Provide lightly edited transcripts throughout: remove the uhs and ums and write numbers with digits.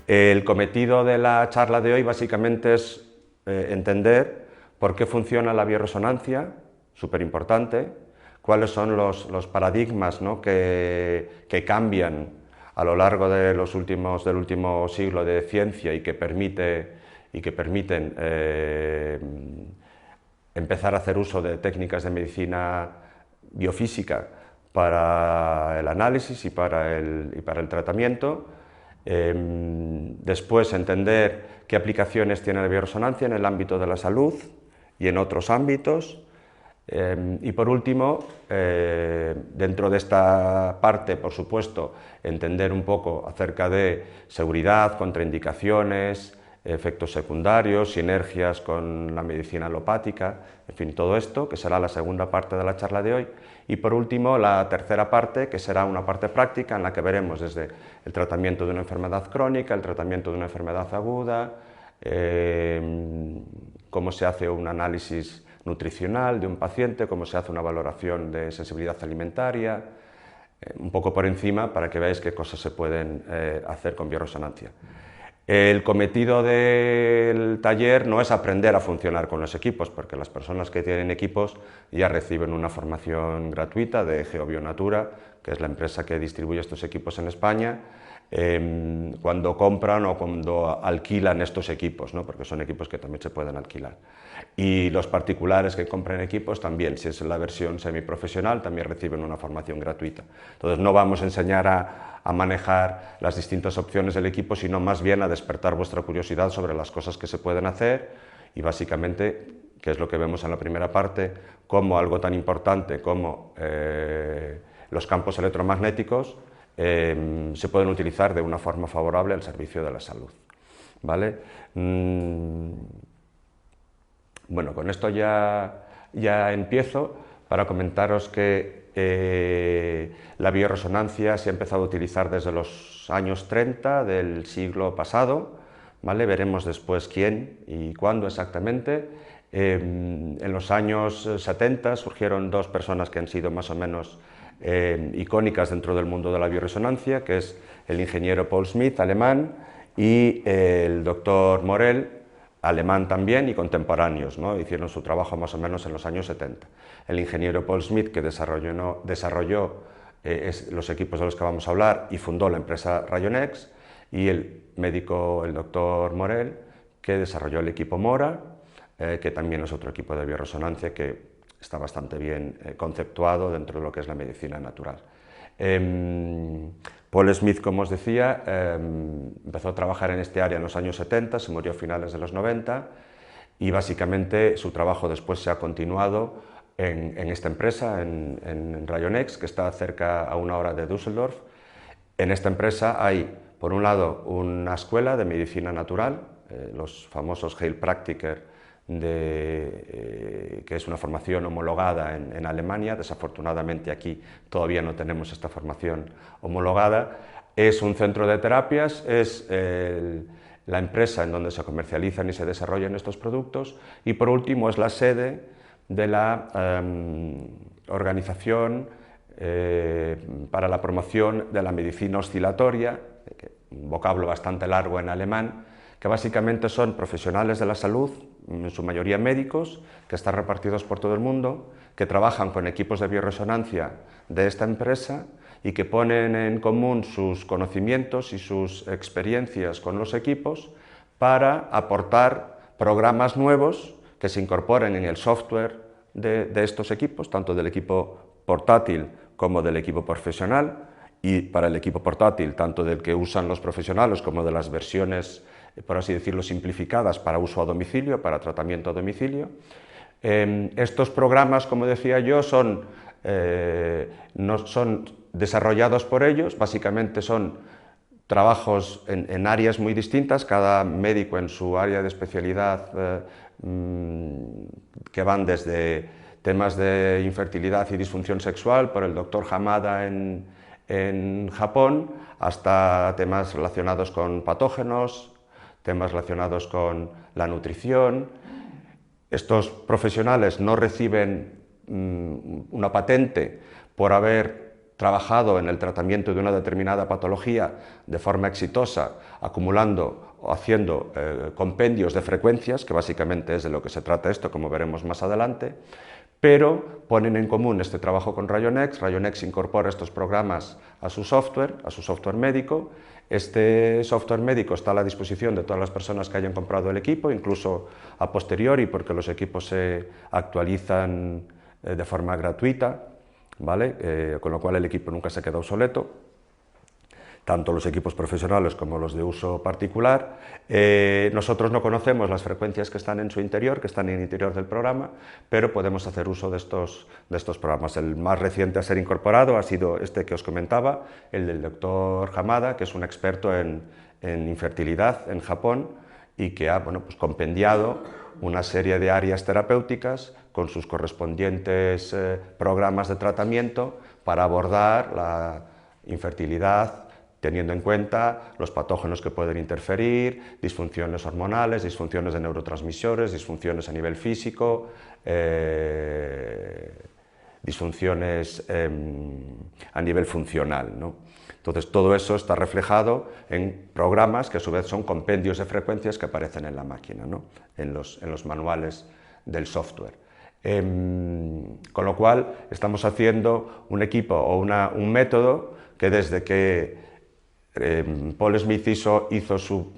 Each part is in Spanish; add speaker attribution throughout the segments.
Speaker 1: El cometido de la charla de hoy básicamente es entender por qué funciona la bioresonancia, súper importante, cuáles son los paradigmas, ¿no?, que cambian a lo largo de del último siglo de ciencia y que permiten empezar a hacer uso de técnicas de medicina biofísica para el análisis y para el tratamiento. Después, entender qué aplicaciones tiene la bioresonancia en el ámbito de la salud y en otros ámbitos. Y por último, dentro de esta parte, por supuesto, entender un poco acerca de seguridad, contraindicaciones, efectos secundarios, sinergias con la medicina alopática, en fin, todo esto, que será la segunda parte de la charla de hoy. Y por último, la tercera parte, que será una parte práctica en la que veremos desde el tratamiento de una enfermedad crónica, el tratamiento de una enfermedad aguda, cómo se hace un análisis nutricional de un paciente, cómo se hace una valoración de sensibilidad alimentaria, un poco por encima para que veáis qué cosas se pueden hacer con bioresonancia. El cometido del taller no es aprender a funcionar con los equipos, porque las personas que tienen equipos ya reciben una formación gratuita de GeoBionatura, que es la empresa que distribuye estos equipos en España, cuando compran o cuando alquilan estos equipos, ¿no?, porque son equipos que también se pueden alquilar. Y los particulares que compren equipos también, si es la versión semiprofesional, también reciben una formación gratuita. Entonces no vamos a enseñar a manejar las distintas opciones del equipo, sino más bien a despertar vuestra curiosidad sobre las cosas que se pueden hacer y básicamente, que es lo que vemos en la primera parte, cómo algo tan importante como los campos electromagnéticos se pueden utilizar de una forma favorable al servicio de la salud, ¿vale? Bueno, con esto ya empiezo para comentaros que la bioresonancia se ha empezado a utilizar desde los años 30 del siglo pasado, ¿vale? Veremos después quién y cuándo exactamente. En los años 70 surgieron dos personas que han sido más o menos icónicas dentro del mundo de la bioresonancia, que es el ingeniero Paul Smith, alemán, y el doctor Morel, alemán también, y contemporáneos, ¿no? Hicieron su trabajo más o menos en los años 70. El ingeniero Paul Smith, que desarrolló los equipos de los que vamos a hablar y fundó la empresa Rayonex, y el médico, el doctor Morel, que desarrolló el equipo Mora, que también es otro equipo de bioresonancia que está bastante bien conceptuado dentro de lo que es la medicina natural. Paul Smith, como os decía, empezó a trabajar en este área en los años 70, se murió a finales de los 90 y básicamente su trabajo después se ha continuado en esta empresa, en Rayonex, que está cerca a una hora de Düsseldorf. En esta empresa hay, por un lado, una escuela de medicina natural, los famosos Heilpraktiker, que es una formación homologada en Alemania. Desafortunadamente aquí todavía no tenemos esta formación homologada. Es un centro de terapias, es la empresa en donde se comercializan y se desarrollan estos productos, y por último es la sede de la organización para la promoción de la medicina oscilatoria, un vocablo bastante largo en alemán, que básicamente son profesionales de la salud, en su mayoría médicos, que están repartidos por todo el mundo, que trabajan con equipos de bioresonancia de esta empresa y que ponen en común sus conocimientos y sus experiencias con los equipos para aportar programas nuevos que se incorporen en el software de estos equipos, tanto del equipo portátil como del equipo profesional, y para el equipo portátil, tanto del que usan los profesionales como de las versiones, por así decirlo, simplificadas para uso a domicilio, para tratamiento a domicilio. Estos programas, como decía yo, no son desarrollados por ellos, básicamente son trabajos en áreas muy distintas, cada médico en su área de especialidad, que van desde temas de infertilidad y disfunción sexual, por el doctor Hamada en Japón, hasta temas relacionados con patógenos, temas relacionados con la nutrición. Estos profesionales no reciben una patente por haber trabajado en el tratamiento de una determinada patología de forma exitosa, acumulando o haciendo compendios de frecuencias, que básicamente es de lo que se trata esto, como veremos más adelante, pero ponen en común este trabajo con Rayonex. Rayonex incorpora estos programas a su software médico. Este software médico está a la disposición de todas las personas que hayan comprado el equipo, incluso a posteriori, porque los equipos se actualizan de forma gratuita, ¿vale? Con lo cual el equipo nunca se queda obsoleto, tanto los equipos profesionales como los de uso particular. Nosotros no conocemos las frecuencias que están en su interior, que están en el interior del programa, pero podemos hacer uso de estos programas. El más reciente a ser incorporado ha sido este que os comentaba, el del doctor Hamada, que es un experto en infertilidad en Japón y que ha pues compendiado una serie de áreas terapéuticas con sus correspondientes programas de tratamiento para abordar la infertilidad, teniendo en cuenta los patógenos que pueden interferir, disfunciones hormonales, disfunciones de neurotransmisores, disfunciones a nivel físico, disfunciones a nivel funcional, ¿no? Entonces, todo eso está reflejado en programas que a su vez son compendios de frecuencias que aparecen en la máquina, ¿no? en los manuales del software. Con lo cual, estamos haciendo un equipo o un método que desde que Paul Smith hizo su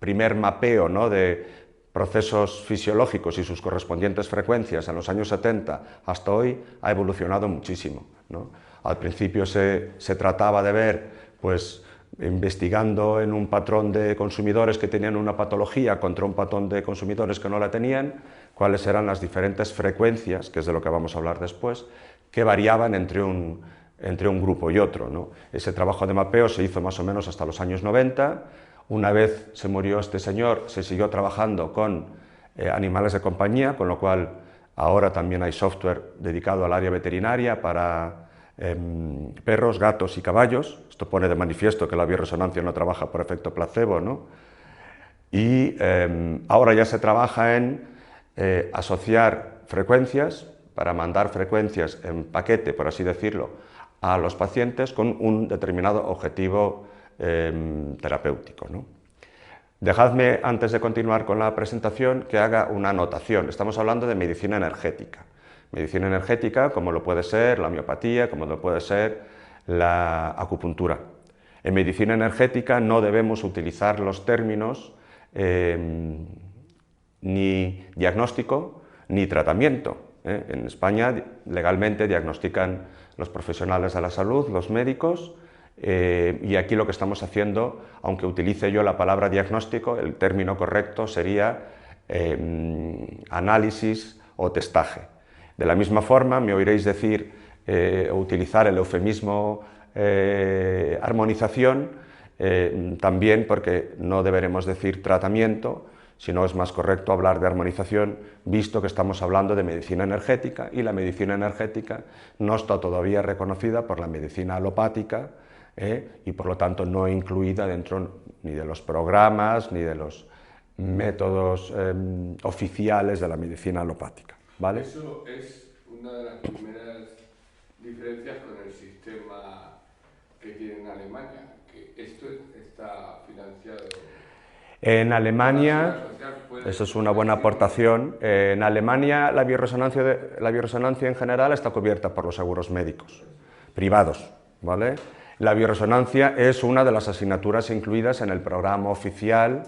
Speaker 1: primer mapeo, ¿no?, de procesos fisiológicos y sus correspondientes frecuencias en los años 70 hasta hoy ha evolucionado muchísimo, ¿no? Al principio se trataba de ver, pues, investigando en un patrón de consumidores que tenían una patología contra un patrón de consumidores que no la tenían, cuáles eran las diferentes frecuencias, que es de lo que vamos a hablar después, que variaban entre un grupo y otro, ¿no? Ese trabajo de mapeo se hizo más o menos hasta los años 90. Una vez se murió este señor, se siguió trabajando con animales de compañía, con lo cual ahora también hay software dedicado al área veterinaria para perros, gatos y caballos. Esto pone de manifiesto que la bioresonancia no trabaja por efecto placebo, ¿no? Y ahora ya se trabaja en asociar frecuencias para mandar frecuencias en paquete, por así decirlo, a los pacientes con un determinado objetivo terapéutico, ¿no? Dejadme, antes de continuar con la presentación, que haga una anotación. Estamos hablando de medicina energética. Medicina energética, como lo puede ser la homeopatía, como lo puede ser la acupuntura. En medicina energética no debemos utilizar los términos ni diagnóstico ni tratamiento. En España legalmente diagnostican los profesionales de la salud, los médicos, y aquí lo que estamos haciendo, aunque utilice yo la palabra diagnóstico, el término correcto sería análisis o testaje. De la misma forma me oiréis decir o utilizar el eufemismo armonización, también porque no deberemos decir tratamiento, sino es más correcto hablar de armonización, visto que estamos hablando de medicina energética, y la medicina energética no está todavía reconocida por la medicina alopática, y por lo tanto no incluida dentro ni de los programas ni de los métodos oficiales de la medicina alopática, ¿vale?
Speaker 2: Eso es una de las primeras diferencias con el sistema que tiene en Alemania, que esto está financiado.
Speaker 1: En Alemania, eso es una buena aportación, en Alemania la bioresonancia en general está cubierta por los seguros médicos privados, ¿vale? La bioresonancia es una de las asignaturas incluidas en el programa oficial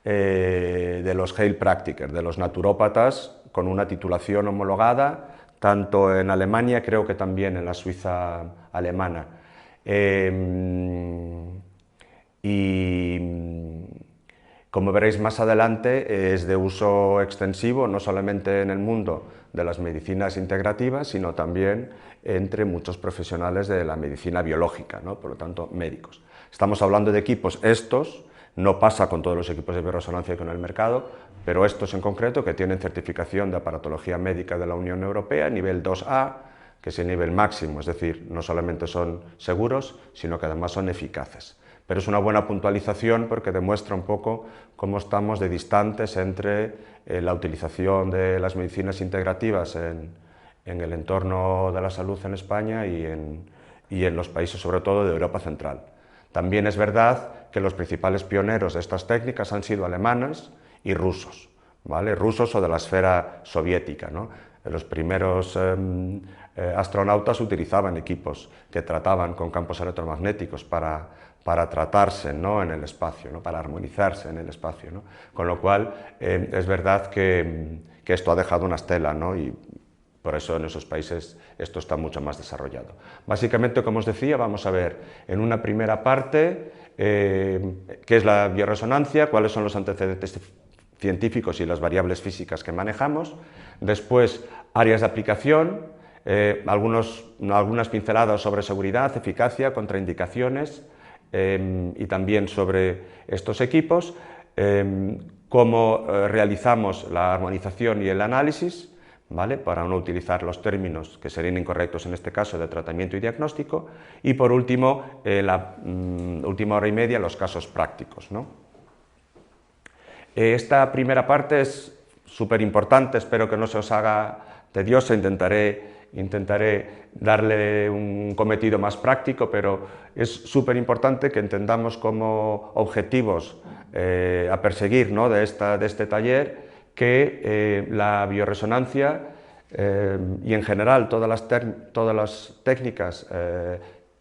Speaker 1: de los Heilpraktiker, de los naturópatas, con una titulación homologada, tanto en Alemania, creo que también en la Suiza alemana. Y como veréis más adelante, es de uso extensivo, no solamente en el mundo de las medicinas integrativas, sino también entre muchos profesionales de la medicina biológica, ¿no? Por lo tanto, médicos. Estamos hablando de equipos, estos, no pasa con todos los equipos de bioresonancia con el mercado, pero estos en concreto, que tienen certificación de aparatología médica de la Unión Europea, nivel 2A, que es el nivel máximo, es decir, no solamente son seguros, sino que además son eficaces. Pero es una buena puntualización porque demuestra un poco cómo estamos de distantes entre la utilización de las medicinas integrativas en el entorno de la salud en España y y en los países sobre todo de Europa Central. También es verdad que los principales pioneros de estas técnicas han sido alemanes y rusos, ¿vale? Rusos o de la esfera soviética, ¿no? Los primeros astronautas utilizaban equipos que trataban con campos electromagnéticos para tratarse, ¿no?, en el espacio, ¿no?, para armonizarse en el espacio, ¿no? Con lo cual es verdad que esto ha dejado una estela, ¿no?, y por eso en esos países esto está mucho más desarrollado. Básicamente, como os decía, vamos a ver en una primera parte qué es la bioresonancia, cuáles son los antecedentes científicos y las variables físicas que manejamos. Después, áreas de aplicación, algunas pinceladas sobre seguridad, eficacia, contraindicaciones y también sobre estos equipos, cómo realizamos la armonización y el análisis, ¿vale?, para no utilizar los términos que serían incorrectos en este caso de tratamiento y diagnóstico, y por último, la última hora y media, los casos prácticos, ¿no? Esta primera parte es súper importante, espero que no se os haga tediosa, intentaré darle un cometido más práctico, pero es súper importante que entendamos como objetivos a perseguir, ¿no?, de este taller, que la bioresonancia y en general todas las técnicas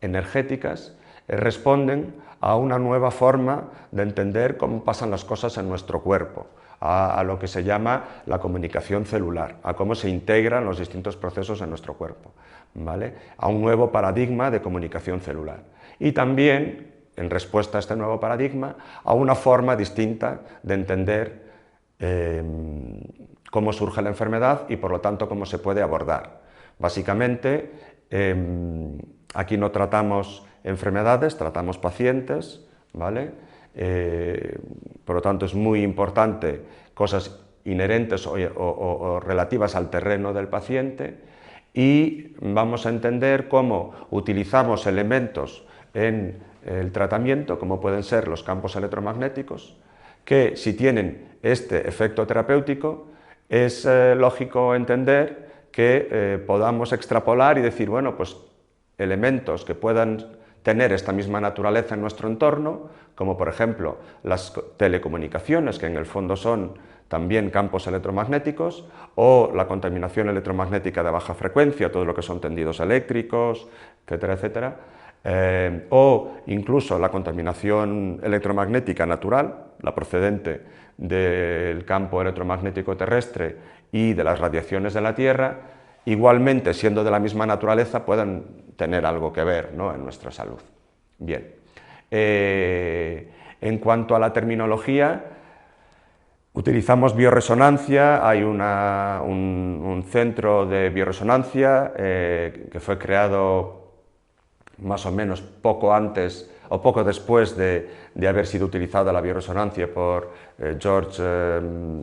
Speaker 1: energéticas responden a una nueva forma de entender cómo pasan las cosas en nuestro cuerpo, a lo que se llama la comunicación celular, a cómo se integran los distintos procesos en nuestro cuerpo, ¿vale?, a un nuevo paradigma de comunicación celular. Y también, en respuesta a este nuevo paradigma, a una forma distinta de entender cómo surge la enfermedad y, por lo tanto, cómo se puede abordar. Básicamente, aquí no tratamos enfermedades, tratamos pacientes, ¿vale? Por lo tanto, es muy importante cosas inherentes o relativas al terreno del paciente, y vamos a entender cómo utilizamos elementos en el tratamiento, como pueden ser los campos electromagnéticos, que si tienen este efecto terapéutico, es lógico entender que podamos extrapolar y decir, bueno, pues elementos que puedan tener esta misma naturaleza en nuestro entorno, como por ejemplo las telecomunicaciones, que en el fondo son también campos electromagnéticos, o la contaminación electromagnética de baja frecuencia, todo lo que son tendidos eléctricos, etcétera, etcétera, o incluso la contaminación electromagnética natural, la procedente del campo electromagnético terrestre y de las radiaciones de la Tierra, igualmente, siendo de la misma naturaleza, pueden tener algo que ver, ¿no?, en nuestra salud. Bien. En cuanto a la terminología, utilizamos bioresonancia. Hay un centro de bioresonancia que fue creado más o menos poco antes o poco después de haber sido utilizada la bioresonancia por George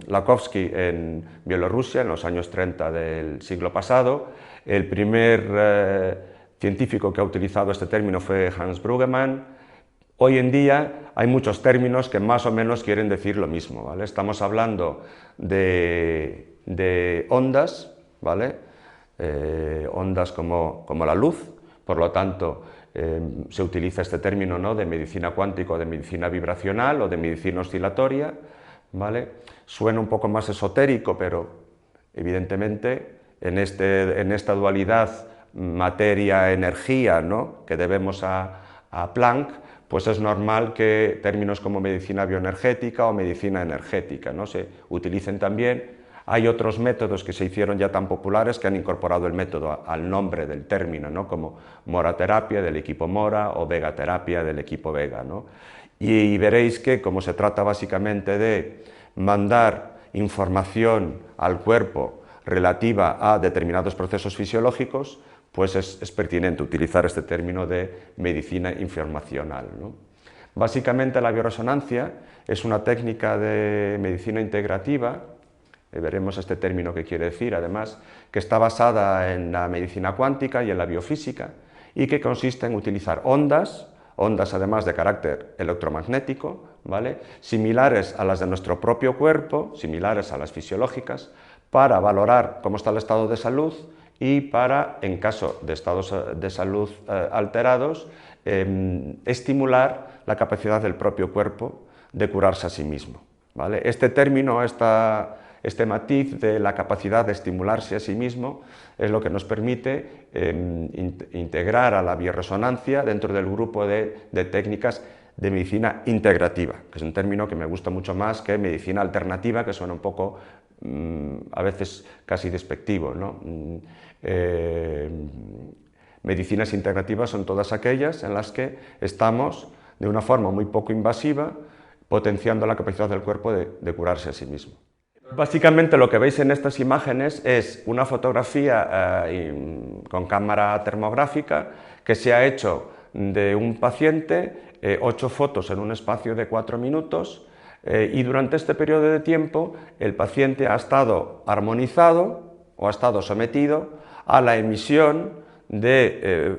Speaker 1: Lakhovsky en Bielorrusia en los años 30 del siglo pasado. El primer científico que ha utilizado este término fue Hans Bruggemann. Hoy en día hay muchos términos que más o menos quieren decir lo mismo, ¿vale? Estamos hablando de ondas, ¿vale? Ondas como la luz. Por lo tanto, se utiliza este término, ¿no?, de medicina cuántica o de medicina vibracional o de medicina oscilatoria, ¿vale? Suena un poco más esotérico, pero evidentemente en esta dualidad materia-energía, ¿no?, que debemos a Planck, pues es normal que términos como medicina bioenergética o medicina energética, ¿no?, se utilicen también. Hay otros métodos que se hicieron ya tan populares que han incorporado el método al nombre del término, ¿no?, como moraterapia del equipo Mora o vegaterapia del equipo Vega, ¿no? Y veréis que, como se trata básicamente de mandar información al cuerpo relativa a determinados procesos fisiológicos, pues es pertinente utilizar este término de medicina informacional, ¿no? Básicamente, la bioresonancia es una técnica de medicina integrativa. Veremos este término que quiere decir, además, que está basada en la medicina cuántica y en la biofísica, y que consiste en utilizar ondas además de carácter electromagnético, ¿vale?, similares a las de nuestro propio cuerpo, similares a las fisiológicas, para valorar cómo está el estado de salud y para, en caso de estados de salud alterados, estimular la capacidad del propio cuerpo de curarse a sí mismo, ¿vale? Este término, este matiz de la capacidad de estimularse a sí mismo es lo que nos permite integrar a la bioresonancia dentro del grupo de técnicas de medicina integrativa, que es un término que me gusta mucho más que medicina alternativa, que suena un poco a veces casi despectivo, ¿no? Medicinas integrativas son todas aquellas en las que estamos de una forma muy poco invasiva potenciando la capacidad del cuerpo de curarse a sí mismo. Básicamente lo que veis en estas imágenes es una fotografía con cámara termográfica que se ha hecho de un paciente, 8 fotos en un espacio de 4 minutos, y durante este periodo de tiempo el paciente ha estado armonizado o ha estado sometido a la emisión de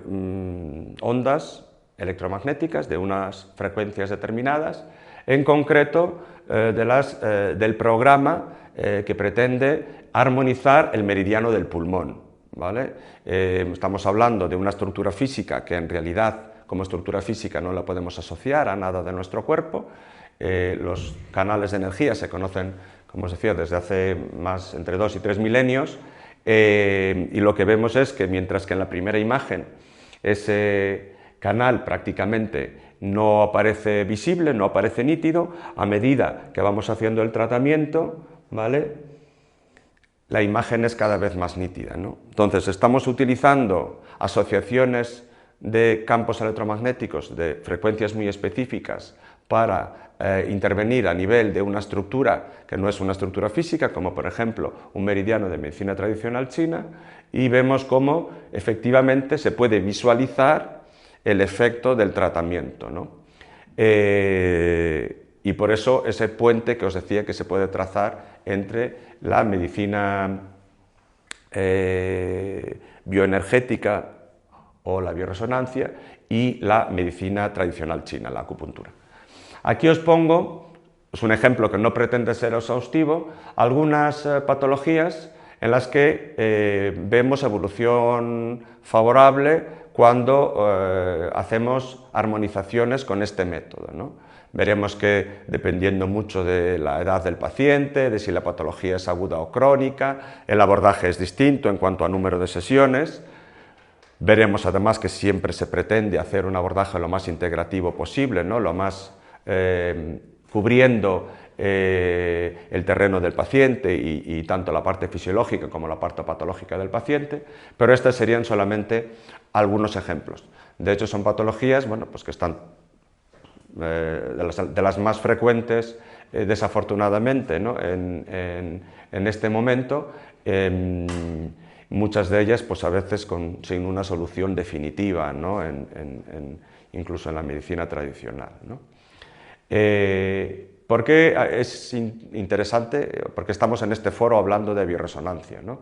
Speaker 1: ondas electromagnéticas de unas frecuencias determinadas, en concreto del programa que pretende armonizar el meridiano del pulmón, ¿vale? Estamos hablando de una estructura física que en realidad como estructura física no la podemos asociar a nada de nuestro cuerpo. Los canales de energía se conocen, como os decía, desde hace más entre 2 y 3 milenios, y lo que vemos es que mientras que en la primera imagen ese canal prácticamente no aparece visible, no aparece nítido, a medida que vamos haciendo el tratamiento, ¿vale?, la imagen es cada vez más nítida, ¿no? Entonces estamos utilizando asociaciones de campos electromagnéticos de frecuencias muy específicas para intervenir a nivel de una estructura que no es una estructura física, como por ejemplo un meridiano de medicina tradicional china, y vemos cómo efectivamente se puede visualizar el efecto del tratamiento, ¿no? Y por eso ese puente que os decía que se puede trazar entre la medicina bioenergética o la bioresonancia y la medicina tradicional china, la acupuntura. Aquí os pongo, es un ejemplo que no pretende ser exhaustivo, algunas patologías en las que vemos evolución favorable cuando hacemos armonizaciones con este método, ¿no? Veremos que dependiendo mucho de la edad del paciente, de si la patología es aguda o crónica, el abordaje es distinto en cuanto a número de sesiones. Veremos además que siempre se pretende hacer un abordaje lo más integrativo posible, ¿no? Lo más cubriendo el terreno del paciente y tanto la parte fisiológica como la parte patológica del paciente, pero estos serían solamente algunos ejemplos. De hecho, son patologías, bueno, pues que están de las más frecuentes, desafortunadamente, ¿no?, en este momento, muchas de ellas pues a veces sin una solución definitiva, ¿no?, incluso en la medicina tradicional, ¿no? ¿Por qué es interesante? Porque estamos en este foro hablando de bioresonancia, ¿no?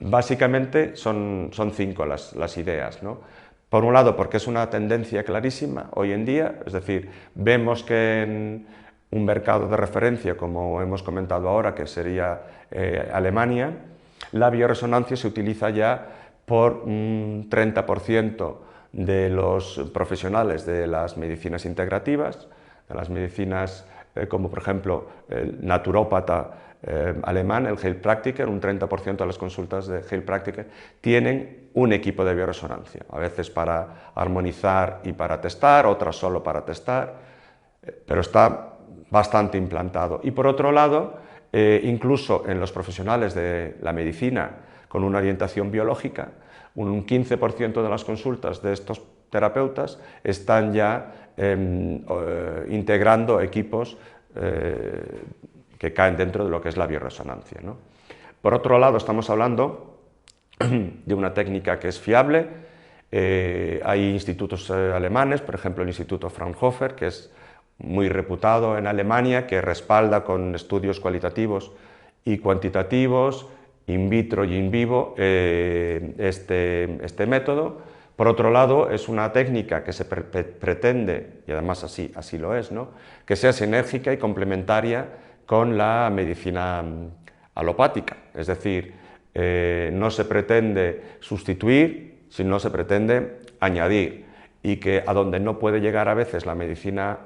Speaker 1: Básicamente son 5 las ideas, ¿no? Por un lado, porque es una tendencia clarísima hoy en día, es decir, vemos que en un mercado de referencia, como hemos comentado ahora, que sería Alemania, la bioresonancia se utiliza ya por un 30% de los profesionales de las medicinas integrativas, de las medicinas como por ejemplo el naturópata alemán, el Heilpraktiker, un 30% de las consultas de Heilpraktiker tienen un equipo de bioresonancia, a veces para armonizar y para testar, otras solo para testar, pero está bastante implantado. Y por otro lado, incluso en los profesionales de la medicina con una orientación biológica, un 15% de las consultas de estos terapeutas están ya integrando equipos que caen dentro de lo que es la bioresonancia, ¿no? Por otro lado, estamos hablando de una técnica que es fiable. Hay institutos alemanes, por ejemplo el Instituto Fraunhofer, que es muy reputado en Alemania, que respalda con estudios cualitativos y cuantitativos, in vitro y in vivo, este método. Por otro lado, es una técnica que se pretende, y además así lo es, ¿no?, que sea sinérgica y complementaria con la medicina alopática, es decir, no se pretende sustituir, sino se pretende añadir, y que a donde no puede llegar a veces la medicina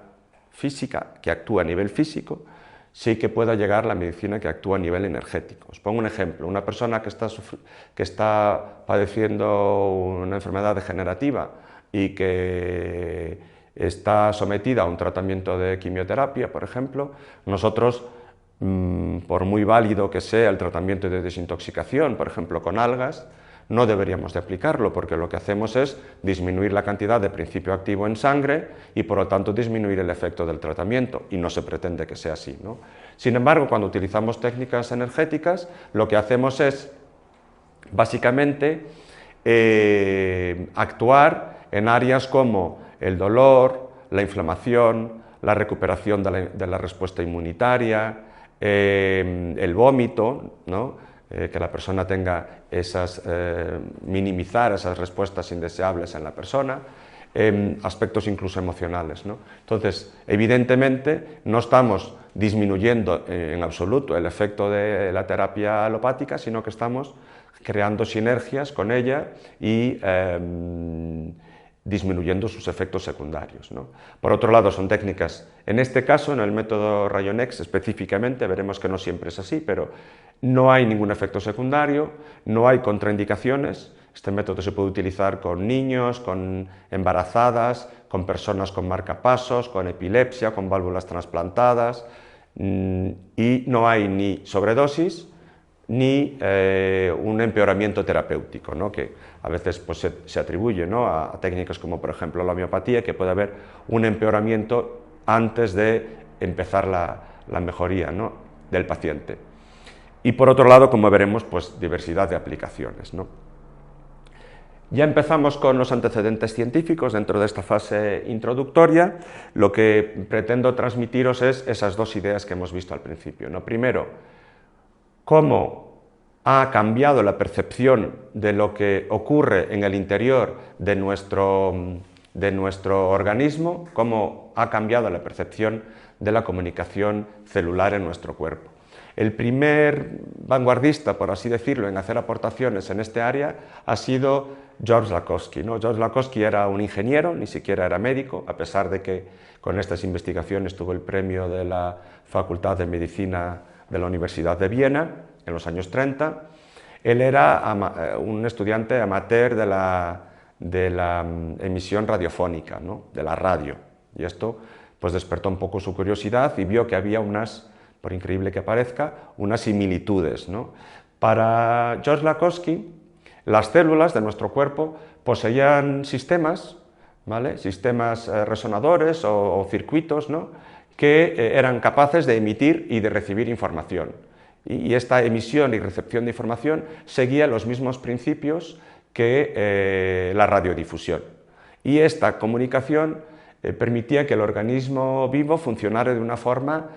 Speaker 1: física, que actúa a nivel físico, sí que pueda llegar la medicina que actúa a nivel energético. Os pongo un ejemplo: una persona que está padeciendo una enfermedad degenerativa y que está sometida a un tratamiento de quimioterapia, por ejemplo, nosotros, por muy válido que sea el tratamiento de desintoxicación, por ejemplo con algas, no deberíamos de aplicarlo, porque lo que hacemos es disminuir la cantidad de principio activo en sangre y por lo tanto disminuir el efecto del tratamiento, y no se pretende que sea así, ¿no? Sin embargo, cuando utilizamos técnicas energéticas, lo que hacemos es básicamente actuar en áreas como el dolor, la inflamación, la recuperación de la respuesta inmunitaria, el vómito, ¿no? Que la persona tenga minimizar esas respuestas indeseables en la persona, aspectos incluso emocionales, ¿no? Entonces, evidentemente, no estamos disminuyendo en absoluto el efecto de la terapia alopática, sino que estamos creando sinergias con ella y disminuyendo sus efectos secundarios, ¿no? Por otro lado, son técnicas, en este caso, en el método Rayon X específicamente, veremos que no siempre es así, pero no hay ningún efecto secundario, no hay contraindicaciones. Este método se puede utilizar con niños, con embarazadas, con personas con marcapasos, con epilepsia, con válvulas trasplantadas, y no hay ni sobredosis ni un empeoramiento terapéutico, ¿no? Que a veces pues, se atribuye, ¿no? a técnicas como por ejemplo la homeopatía, que puede haber un empeoramiento antes de empezar la mejoría, ¿no? del paciente. Y por otro lado, como veremos, pues diversidad de aplicaciones, ¿no? Ya empezamos con los antecedentes científicos dentro de esta fase introductoria. Lo que pretendo transmitiros es esas dos ideas que hemos visto al principio, ¿no? Primero, cómo ha cambiado la percepción de lo que ocurre en el interior de nuestro organismo, cómo ha cambiado la percepción de la comunicación celular en nuestro cuerpo. El primer vanguardista, por así decirlo, en hacer aportaciones en este área ha sido George Lakhovsky, ¿no? George Lakhovsky era un ingeniero, ni siquiera era médico, a pesar de que con estas investigaciones tuvo el premio de la Facultad de Medicina de la Universidad de Viena en los años 30. Él era un estudiante amateur de la emisión radiofónica, ¿no? de la radio, y esto pues despertó un poco su curiosidad y vio que había unas, por increíble que parezca, unas similitudes, ¿no? Para George Lakhovsky, las células de nuestro cuerpo poseían sistemas, ¿vale? Sistemas resonadores o circuitos, ¿no? que eran capaces de emitir y de recibir información. Y esta emisión y recepción de información seguía los mismos principios que la radiodifusión. Y esta comunicación permitía que el organismo vivo funcionara de una forma,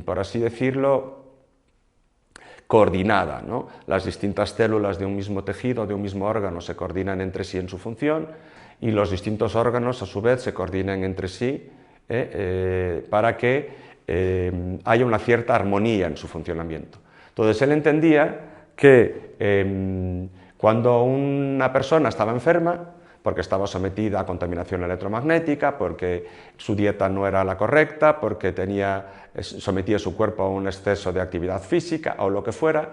Speaker 1: por así decirlo, coordinada, ¿no? Las distintas células de un mismo tejido, de un mismo órgano, se coordinan entre sí en su función, y los distintos órganos, a su vez, se coordinan entre sí para que haya una cierta armonía en su funcionamiento. Entonces, él entendía que cuando una persona estaba enferma, porque estaba sometida a contaminación electromagnética, porque su dieta no era la correcta, porque sometía su cuerpo a un exceso de actividad física o lo que fuera,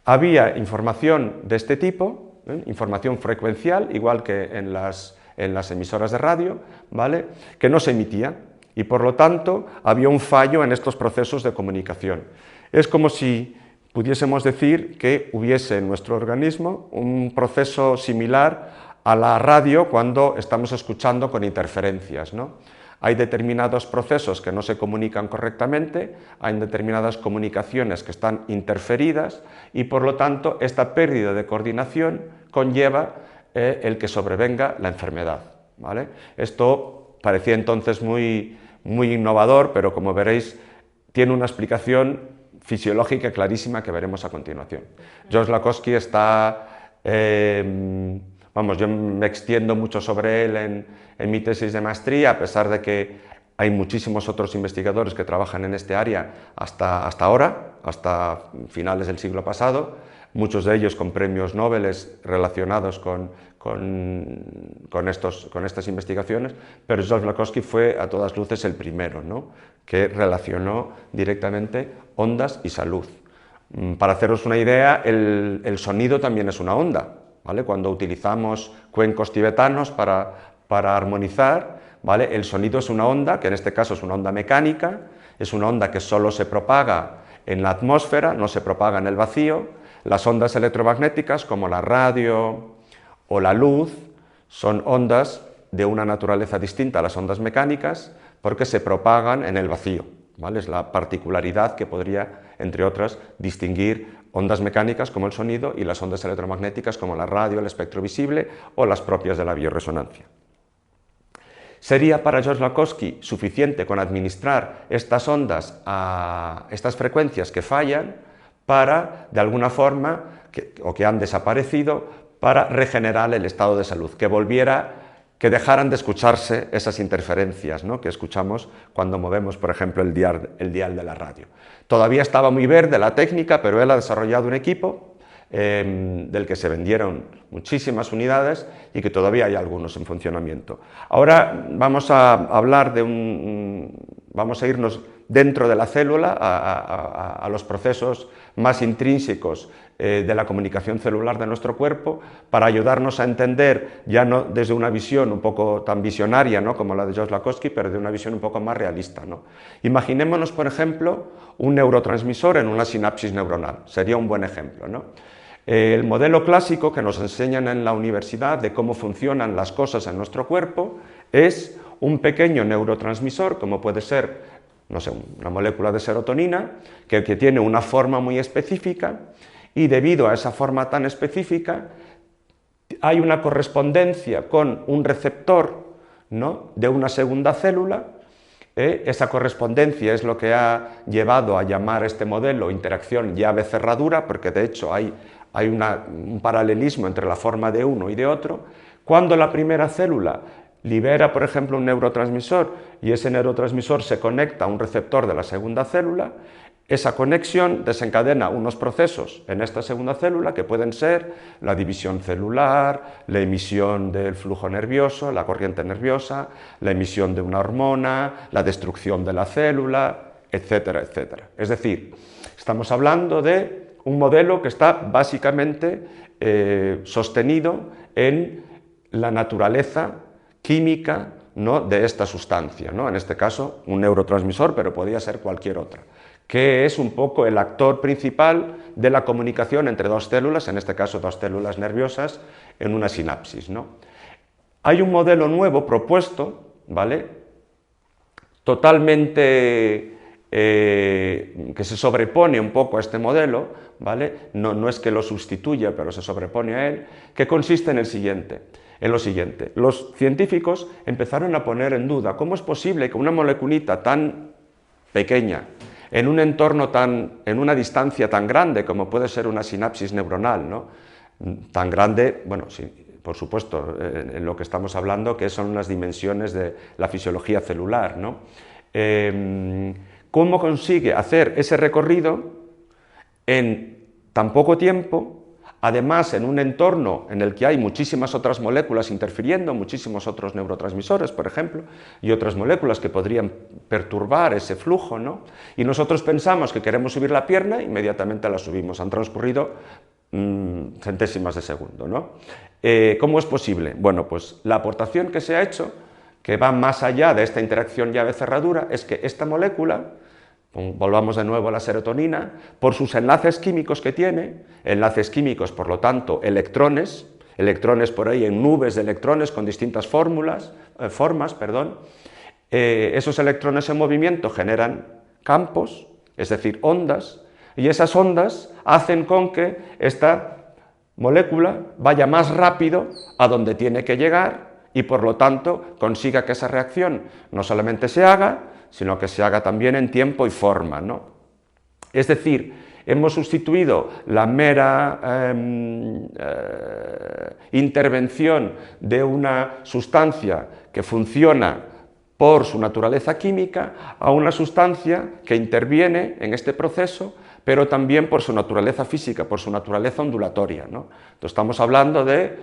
Speaker 1: había información de este tipo, información frecuencial, igual que en las emisoras de radio, ¿vale? que no se emitía, y por lo tanto había un fallo en estos procesos de comunicación. Es como si pudiésemos decir que hubiese en nuestro organismo un proceso similar a la radio cuando estamos escuchando con interferencias, ¿no? Hay determinados procesos que no se comunican correctamente, hay determinadas comunicaciones que están interferidas y por lo tanto esta pérdida de coordinación conlleva el que sobrevenga la enfermedad, ¿vale? Esto parecía entonces muy innovador, pero como veréis tiene una explicación fisiológica clarísima que veremos a continuación. George Lakhovsky está... yo me extiendo mucho sobre él en mi tesis de maestría, a pesar de que hay muchísimos otros investigadores que trabajan en este área hasta ahora, hasta finales del siglo pasado, muchos de ellos con premios Nobel relacionados con estas investigaciones, pero Jablonský fue a todas luces el primero, ¿no?, que relacionó directamente ondas y salud. Para haceros una idea, el sonido también es una onda, ¿vale? Cuando utilizamos cuencos tibetanos para armonizar, ¿vale?, el sonido es una onda, que en este caso es una onda mecánica, es una onda que solo se propaga en la atmósfera, no se propaga en el vacío. Las ondas electromagnéticas, como la radio o la luz, son ondas de una naturaleza distinta a las ondas mecánicas porque se propagan en el vacío, ¿vale? Es la particularidad que podría, entre otras, distinguir ondas mecánicas como el sonido y las ondas electromagnéticas como la radio, el espectro visible o las propias de la bioresonancia. ¿Sería para Jablonský suficiente con administrar estas ondas a estas frecuencias que fallan para, de alguna forma, o que han desaparecido, para regenerar el estado de salud, que dejaran de escucharse esas interferencias, ¿no?, que escuchamos cuando movemos, por ejemplo, el dial de la radio? Todavía estaba muy verde la técnica, pero él ha desarrollado un equipo del que se vendieron muchísimas unidades y que todavía hay algunos en funcionamiento. Ahora vamos a hablar vamos a irnos dentro de la célula a los procesos más intrínsecos de la comunicación celular de nuestro cuerpo, para ayudarnos a entender, ya no desde una visión un poco tan visionaria, ¿no?, como la de Jablonský, pero de una visión un poco más realista, ¿no? Imaginémonos, por ejemplo, un neurotransmisor en una sinapsis neuronal, sería un buen ejemplo, ¿no? El modelo clásico que nos enseñan en la universidad de cómo funcionan las cosas en nuestro cuerpo es un pequeño neurotransmisor, como puede ser, no sé, una molécula de serotonina, que tiene una forma muy específica, y debido a esa forma tan específica hay una correspondencia con un receptor, ¿no?, de una segunda célula. Esa correspondencia es lo que ha llevado a llamar este modelo interacción llave-cerradura, porque de hecho hay un paralelismo entre la forma de uno y de otro. Cuando la primera célula libera, por ejemplo, un neurotransmisor y ese neurotransmisor se conecta a un receptor de la segunda célula, esa conexión desencadena unos procesos en esta segunda célula que pueden ser la división celular, la emisión del flujo nervioso, la corriente nerviosa, la emisión de una hormona, la destrucción de la célula, etcétera, etcétera. Es decir, estamos hablando de un modelo que está básicamente sostenido en la naturaleza química, ¿no?, de esta sustancia, ¿no?, en este caso un neurotransmisor, pero podría ser cualquier otra, que es un poco el actor principal de la comunicación entre dos células, en este caso dos células nerviosas, en una sinapsis, ¿no? Hay un modelo nuevo propuesto, ¿vale?, totalmente que se sobrepone un poco a este modelo, ¿vale?, no es que lo sustituya, pero se sobrepone a él, que consiste en lo siguiente. Los científicos empezaron a poner en duda cómo es posible que una moleculita tan pequeña, en un entorno en una distancia tan grande como puede ser una sinapsis neuronal, ¿no?, tan grande, bueno, sí, por supuesto, en lo que estamos hablando, que son las dimensiones de la fisiología celular, ¿no? ¿Cómo consigue hacer ese recorrido en tan poco tiempo, además en un entorno en el que hay muchísimas otras moléculas interfiriendo, muchísimos otros neurotransmisores, por ejemplo, y otras moléculas que podrían perturbar ese flujo, ¿no? Y nosotros pensamos que queremos subir la pierna, inmediatamente la subimos, han transcurrido centésimas de segundo, ¿no? ¿Cómo es posible? Bueno, pues la aportación que se ha hecho, que va más allá de esta interacción llave-cerradura, es que esta molécula, volvamos de nuevo a la serotonina, por sus enlaces químicos que tiene, enlaces químicos, por lo tanto, electrones por ahí en nubes de electrones con distintas formas, esos electrones en movimiento generan campos, es decir, ondas, y esas ondas hacen con que esta molécula vaya más rápido a donde tiene que llegar y por lo tanto consiga que esa reacción no solamente se haga, sino que se haga también en tiempo y forma, ¿no? Es decir, hemos sustituido la mera intervención de una sustancia que funciona por su naturaleza química a una sustancia que interviene en este proceso pero también por su naturaleza física, por su naturaleza ondulatoria, ¿no? Entonces estamos hablando de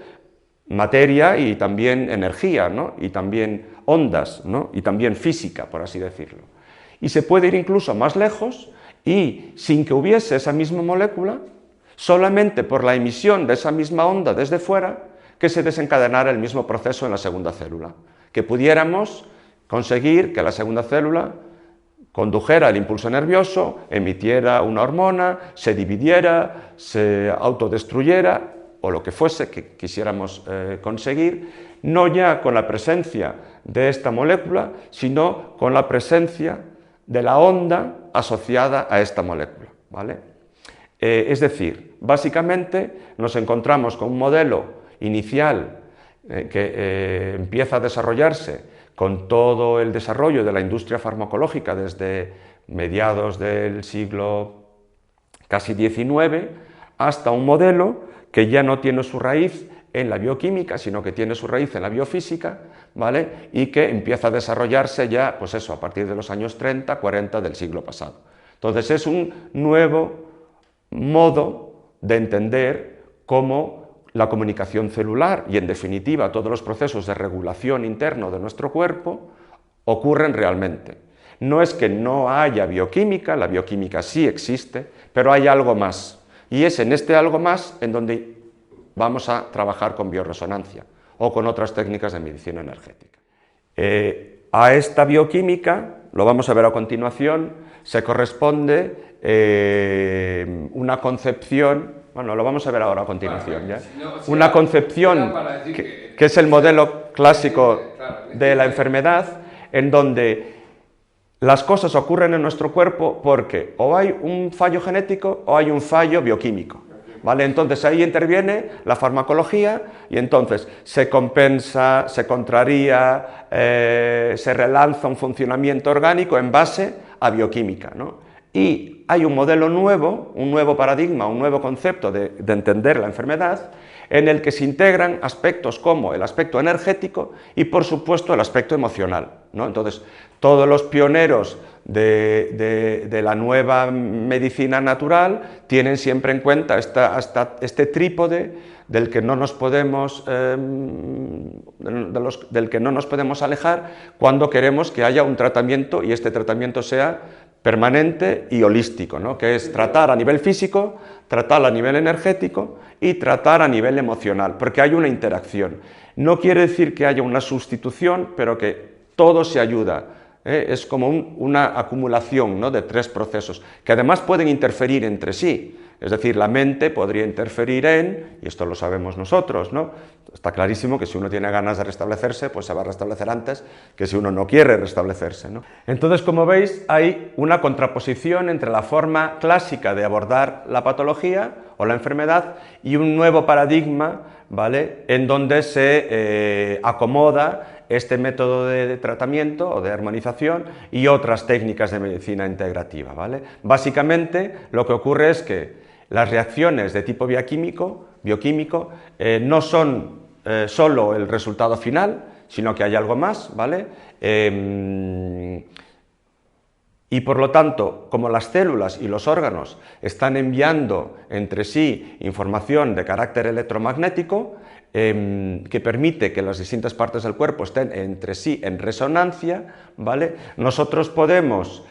Speaker 1: materia y también energía, ¿no? Y también ondas, ¿no? Y también física, por así decirlo. Y se puede ir incluso más lejos y sin que hubiese esa misma molécula, solamente por la emisión de esa misma onda desde fuera, que se desencadenara el mismo proceso en la segunda célula, que pudiéramos conseguir que la segunda célula condujera el impulso nervioso, emitiera una hormona, se dividiera, se autodestruyera, o lo que fuese que quisiéramos conseguir, no ya con la presencia de esta molécula, sino con la presencia de la onda asociada a esta molécula, ¿vale? Es decir, básicamente nos encontramos con un modelo inicial que empieza a desarrollarse con todo el desarrollo de la industria farmacológica desde mediados del siglo casi XIX, hasta un modelo que ya no tiene su raíz en la bioquímica, sino que tiene su raíz en la biofísica, ¿vale? Y que empieza a desarrollarse ya, pues eso, a partir de los años 30, 40 del siglo pasado. Entonces es un nuevo modo de entender cómo la comunicación celular y, en definitiva, todos los procesos de regulación interno de nuestro cuerpo ocurren realmente. No es que no haya bioquímica, la bioquímica sí existe, pero hay algo más. Y es en este algo más en donde vamos a trabajar con bioresonancia o con otras técnicas de medicina energética. A esta bioquímica, lo vamos a ver a continuación, se corresponde una concepción. Bueno, lo vamos a ver ahora a continuación, ¿ya? Una concepción que es el modelo clásico de la enfermedad, en donde las cosas ocurren en nuestro cuerpo porque o hay un fallo genético o hay un fallo bioquímico, ¿vale? Entonces ahí interviene la farmacología y entonces se compensa, se contraría, se relanza un funcionamiento orgánico en base a bioquímica, ¿no? Y hay un modelo nuevo, un nuevo paradigma, un nuevo concepto de entender la enfermedad, en el que se integran aspectos como el aspecto energético y, por supuesto, el aspecto emocional, ¿no? Entonces, todos los pioneros de la nueva medicina natural tienen siempre en cuenta este trípode del que no nos podemos, del que no nos podemos alejar cuando queremos que haya un tratamiento y este tratamiento sea permanente y holístico, ¿no? Que es tratar a nivel físico, tratar a nivel energético y tratar a nivel emocional, porque hay una interacción. No quiere decir que haya una sustitución, pero que todo se ayuda. Es como una acumulación, ¿no?, de tres procesos, que además pueden interferir entre sí. Es decir, la mente podría interferir y esto lo sabemos nosotros, ¿no? Está clarísimo que si uno tiene ganas de restablecerse, pues se va a restablecer antes que si uno no quiere restablecerse, ¿no? Entonces, como veis, hay una contraposición entre la forma clásica de abordar la patología o la enfermedad y un nuevo paradigma, ¿vale?, en donde se acomoda este método de tratamiento o de armonización y otras técnicas de medicina integrativa, ¿vale? Básicamente, lo que ocurre es que las reacciones de tipo bioquímico no son solo el resultado final, sino que hay algo más, ¿vale? Y por lo tanto, como las células y los órganos están enviando entre sí información de carácter electromagnético, que permite que las distintas partes del cuerpo estén entre sí en resonancia, ¿vale?, nosotros podemos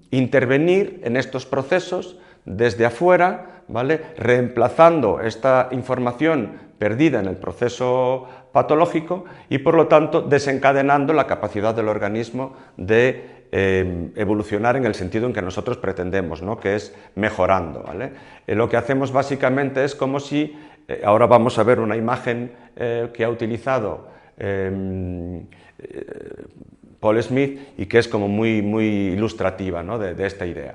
Speaker 1: intervenir en estos procesos desde afuera, ¿vale?, reemplazando esta información perdida en el proceso patológico y, por lo tanto, desencadenando la capacidad del organismo de evolucionar en el sentido en que nosotros pretendemos, ¿no?, que es mejorando, ¿vale? Lo que hacemos básicamente es como si, ahora vamos a ver una imagen que ha utilizado Paul Smith y que es como muy ilustrativa, ¿no?, de esta idea.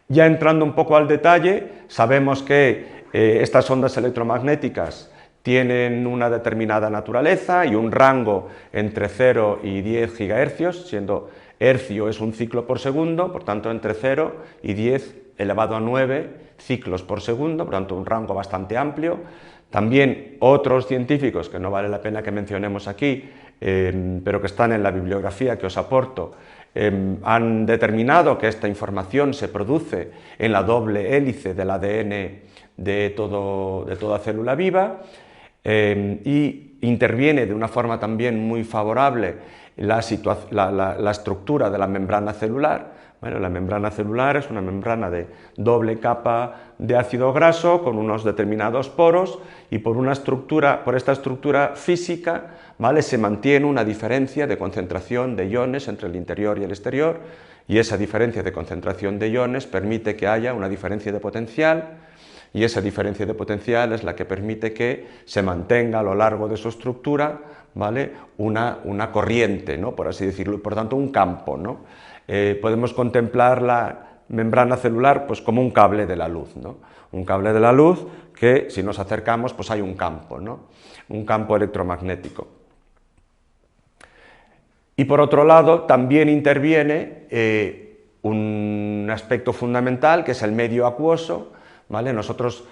Speaker 1: Ya entrando un poco al detalle, sabemos que estas ondas electromagnéticas tienen una determinada naturaleza y un rango entre 0 y 10 gigahercios, siendo hercio es un ciclo por segundo, por tanto entre 0 y 10 elevado a 9 ciclos por segundo, por tanto un rango bastante amplio. También otros científicos, que no vale la pena que mencionemos aquí, pero que están en la bibliografía que os aporto, Han determinado que esta información se produce en la doble hélice del ADN de toda célula viva y interviene de una forma también muy favorable la estructura de la membrana celular. Bueno, la membrana celular es una membrana de doble capa de ácido graso con unos determinados poros y por esta estructura física, ¿vale?, se mantiene una diferencia de concentración de iones entre el interior y el exterior y esa diferencia de concentración de iones permite que haya una diferencia de potencial y esa diferencia de potencial es la que permite que se mantenga a lo largo de su estructura, ¿vale?, una corriente, ¿no?, por así decirlo, y por tanto un campo, ¿no? Podemos contemplar la membrana celular pues, como un cable de la luz, ¿no? Un cable de la luz que si nos acercamos pues hay un campo, ¿no?, un campo electromagnético. Y por otro lado también interviene un aspecto fundamental que es el medio acuoso, ¿vale? Nosotros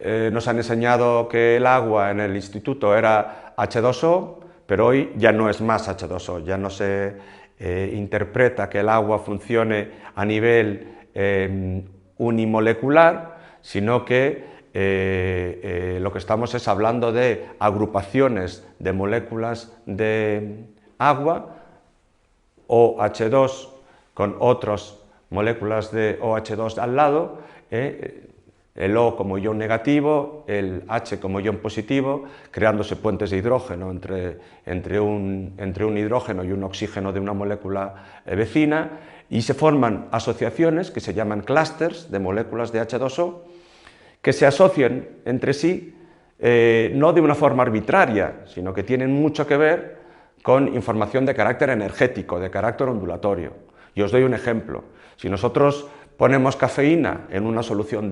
Speaker 1: nos han enseñado que el agua en el instituto era H2O, pero hoy ya no es más H2O, ya no se interpreta que el agua funcione a nivel unimolecular, sino que lo que estamos es hablando de agrupaciones de moléculas de agua, OH2 con otras moléculas de OH2 al lado, el O como ion negativo, el H como ion positivo, creándose puentes de hidrógeno entre un hidrógeno y un oxígeno de una molécula vecina, y se forman asociaciones que se llaman clústeres de moléculas de H2O, que se asocian entre sí no de una forma arbitraria, sino que tienen mucho que ver con información de carácter energético, de carácter ondulatorio. Y os doy un ejemplo. Si nosotros ponemos cafeína en una solución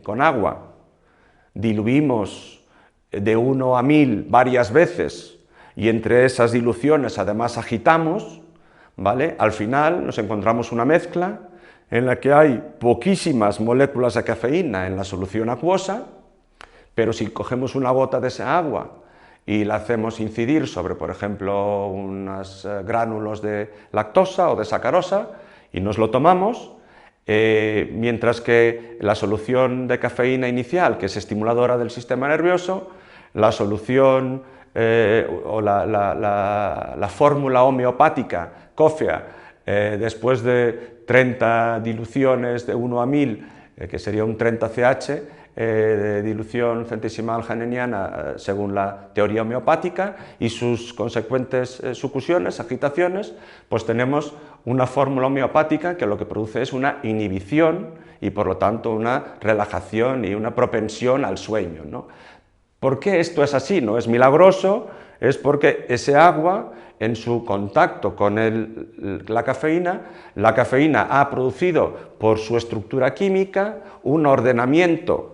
Speaker 1: con agua, diluimos de 1 a 1000 varias veces y entre esas diluciones además agitamos, ¿vale?, al final nos encontramos una mezcla en la que hay poquísimas moléculas de cafeína en la solución acuosa, pero si cogemos una gota de esa agua y la hacemos incidir sobre, por ejemplo, unos gránulos de lactosa o de sacarosa y nos lo tomamos, mientras que la solución de cafeína inicial, que es estimuladora del sistema nervioso, la solución o la fórmula homeopática, COFEA, después de 30 diluciones de 1 a 1000, que sería un 30CH, de dilución centesimal haneniana según la teoría homeopática y sus consecuentes sucusiones, agitaciones, pues tenemos una fórmula homeopática que lo que produce es una inhibición y por lo tanto una relajación y una propensión al sueño, ¿no? ¿Por qué esto es así? No es milagroso, es porque ese agua en su contacto con la cafeína ha producido por su estructura química un ordenamiento,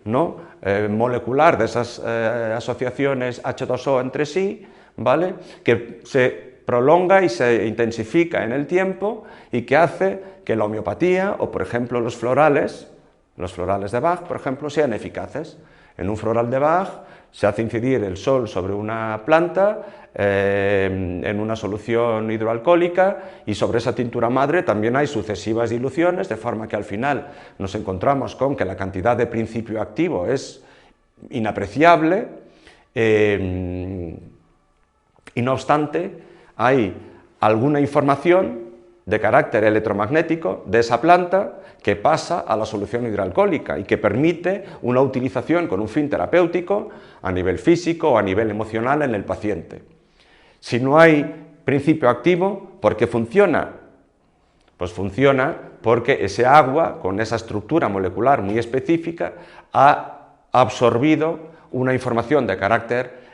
Speaker 1: ¿no?, molecular de esas asociaciones H2O entre sí, ¿vale?, que se prolonga y se intensifica en el tiempo y que hace que la homeopatía o, por ejemplo, los florales de Bach, por ejemplo, sean eficaces. En un floral de Bach se hace incidir el sol sobre una planta en una solución hidroalcohólica y sobre esa tintura madre también hay sucesivas diluciones, de forma que al final nos encontramos con que la cantidad de principio activo es inapreciable y no obstante hay alguna información de carácter electromagnético de esa planta que pasa a la solución hidroalcohólica y que permite una utilización con un fin terapéutico a nivel físico o a nivel emocional en el paciente. Si no hay principio activo, ¿por qué funciona? Pues funciona porque ese agua, con esa estructura molecular muy específica, ha absorbido una información de carácter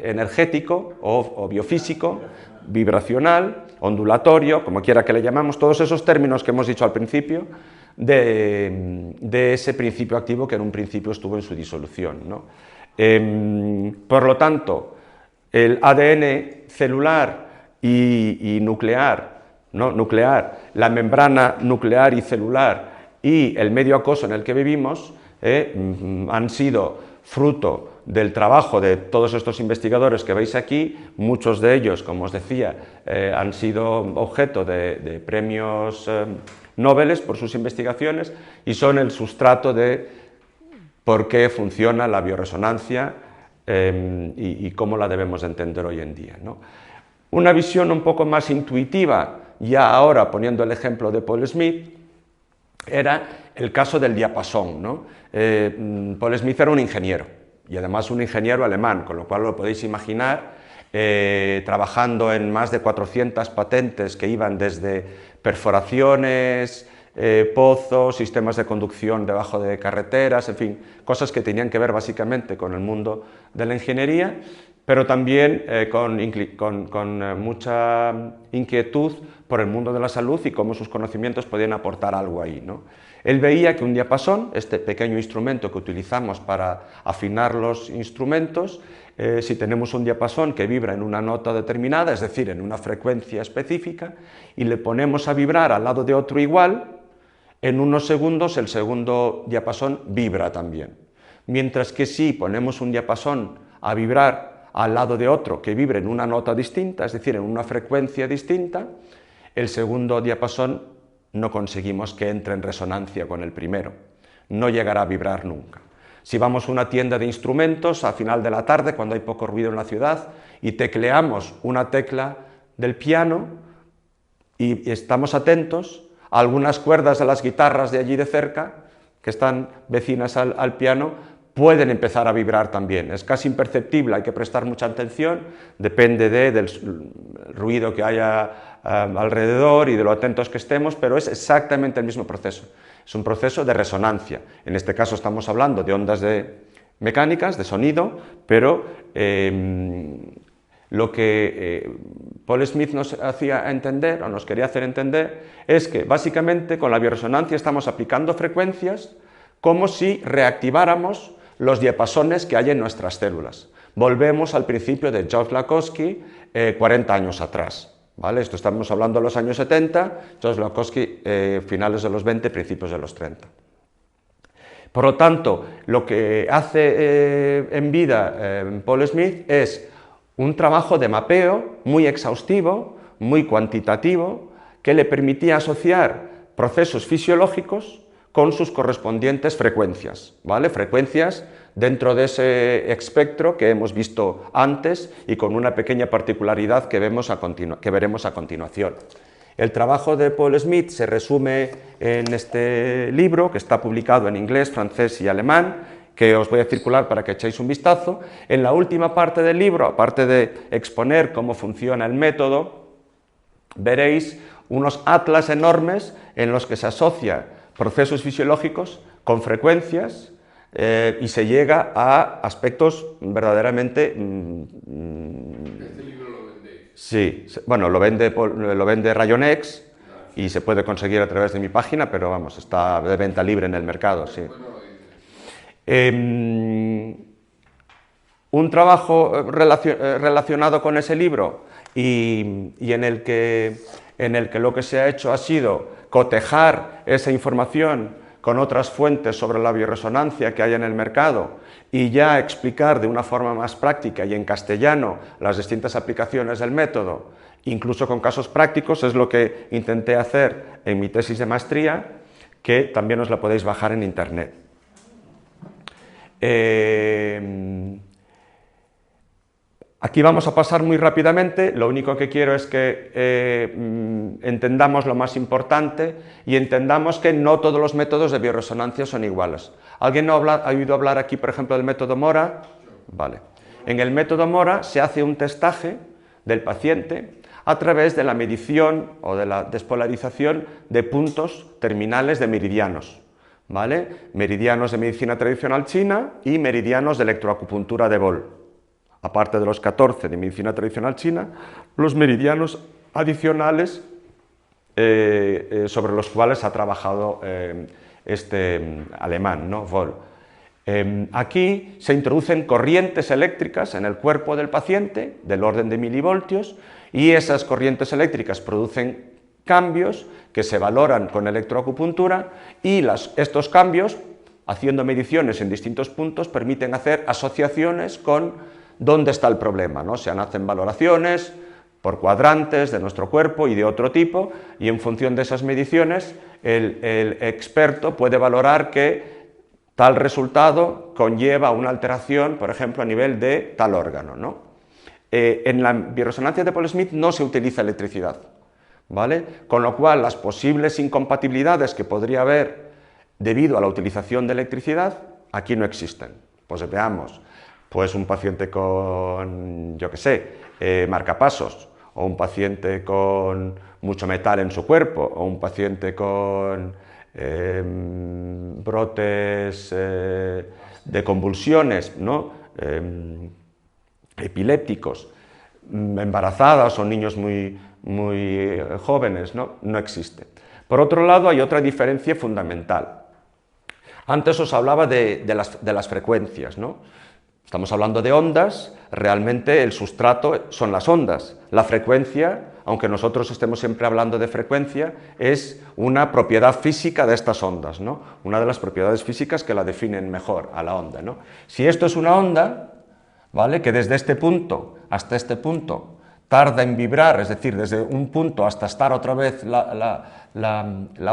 Speaker 1: energético o biofísico, vibracional, ondulatorio, como quiera que le llamamos, todos esos términos que hemos dicho al principio, de ese principio activo que en un principio estuvo en su disolución, ¿no? Por lo tanto, el ADN celular y nuclear, ¿no?, la membrana nuclear y celular y el medio acuoso en el que vivimos han sido fruto del trabajo de todos estos investigadores que veis aquí. Muchos de ellos, como os decía, han sido objeto de premios Nobel por sus investigaciones y son el sustrato de por qué funciona la bioresonancia y cómo la debemos de entender hoy en día, ¿no? Una visión un poco más intuitiva, ya ahora poniendo el ejemplo de Paul Smith, era el caso del diapasón, ¿no? Paul Smith era un ingeniero, y además un ingeniero alemán, con lo cual lo podéis imaginar, trabajando en más de 400 patentes que iban desde perforaciones, pozos, sistemas de conducción debajo de carreteras, en fin, cosas que tenían que ver básicamente con el mundo de la ingeniería, pero también con mucha inquietud por el mundo de la salud y cómo sus conocimientos podían aportar algo ahí, ¿no? Él veía que un diapasón, este pequeño instrumento que utilizamos para afinar los instrumentos, si tenemos un diapasón que vibra en una nota determinada, es decir, en una frecuencia específica, y le ponemos a vibrar al lado de otro igual, en unos segundos el segundo diapasón vibra también. Mientras que si ponemos un diapasón a vibrar al lado de otro que vibre en una nota distinta, es decir, en una frecuencia distinta, el segundo diapasón no conseguimos que entre en resonancia con el primero, no llegará a vibrar nunca. Si vamos a una tienda de instrumentos a final de la tarde, cuando hay poco ruido en la ciudad, y tecleamos una tecla del piano y estamos atentos, algunas cuerdas de las guitarras de allí de cerca, que están vecinas al piano, pueden empezar a vibrar también. Es casi imperceptible, hay que prestar mucha atención, depende del ruido que haya alrededor y de lo atentos que estemos, pero es exactamente el mismo proceso. Es un proceso de resonancia. En este caso estamos hablando de ondas mecánicas, de sonido, pero lo que Paul Smith nos hacía entender, o nos quería hacer entender, es que básicamente con la bioresonancia estamos aplicando frecuencias como si reactiváramos los diapasones que hay en nuestras células. Volvemos al principio de George Lakhovsky 40 años atrás. ¿Vale? Esto estamos hablando de los años 70, George Lakhovsky finales de los 20, principios de los 30. Por lo tanto, lo que hace en vida Paul Smith es un trabajo de mapeo muy exhaustivo, muy cuantitativo, que le permitía asociar procesos fisiológicos con sus correspondientes frecuencias, ¿vale? Frecuencias dentro de ese espectro que hemos visto antes y con una pequeña particularidad que veremos a continuación. El trabajo de Paul Smith se resume en este libro, que está publicado en inglés, francés y alemán, que os voy a circular para que echéis un vistazo. En la última parte del libro, aparte de exponer cómo funciona el método, veréis unos atlas enormes en los que se asocia procesos fisiológicos con frecuencias y se llega a aspectos verdaderamente...
Speaker 2: ¿Este libro lo vendéis?
Speaker 1: Sí, bueno, lo vende Rayonex y se puede conseguir a través de mi página, pero vamos, está de venta libre en el mercado, sí. Un trabajo relacionado con ese libro y en el que lo que se ha hecho ha sido cotejar esa información con otras fuentes sobre la bioresonancia que hay en el mercado y ya explicar de una forma más práctica y en castellano las distintas aplicaciones del método, incluso con casos prácticos, es lo que intenté hacer en mi tesis de maestría, que también os la podéis bajar en internet. Aquí vamos a pasar muy rápidamente, lo único que quiero es que entendamos lo más importante y entendamos que no todos los métodos de bioresonancia son iguales. ¿Alguien ha oído hablar aquí, por ejemplo, del método Mora? Vale. En el método Mora se hace un testaje del paciente a través de la medición o de la despolarización de puntos terminales de meridianos, ¿vale? Meridianos de medicina tradicional china y meridianos de electroacupuntura de Boll. Aparte de los 14 de medicina tradicional china, los meridianos adicionales sobre los cuales ha trabajado este alemán, ¿no? Boll. Aquí se introducen corrientes eléctricas en el cuerpo del paciente del orden de milivoltios y esas corrientes eléctricas producen cambios que se valoran con electroacupuntura y estos cambios haciendo mediciones en distintos puntos, permiten hacer asociaciones con dónde está el problema, ¿no? Se hacen valoraciones por cuadrantes de nuestro cuerpo y de otro tipo, y en función de esas mediciones el experto puede valorar que tal resultado conlleva una alteración, por ejemplo, a nivel de tal órgano, ¿no? En la bioresonancia de Paul Smith no se utiliza electricidad, ¿vale? Con lo cual, las posibles incompatibilidades que podría haber debido a la utilización de electricidad, aquí no existen. Pues veamos, pues un paciente con, yo qué sé, marcapasos, o un paciente con mucho metal en su cuerpo, o un paciente con brotes de convulsiones, ¿no? Epilépticos, embarazadas o niños muy jóvenes, ¿no? No existe. Por otro lado, hay otra diferencia fundamental. Antes os hablaba de las frecuencias, ¿no? Estamos hablando de ondas, realmente el sustrato son las ondas. La frecuencia, aunque nosotros estemos siempre hablando de frecuencia, es una propiedad física de estas ondas, ¿no? Una de las propiedades físicas que la definen mejor a la onda, ¿no? Si esto es una onda, ¿vale?, que desde este punto hasta este punto tarda en vibrar, es decir, desde un punto hasta estar otra vez la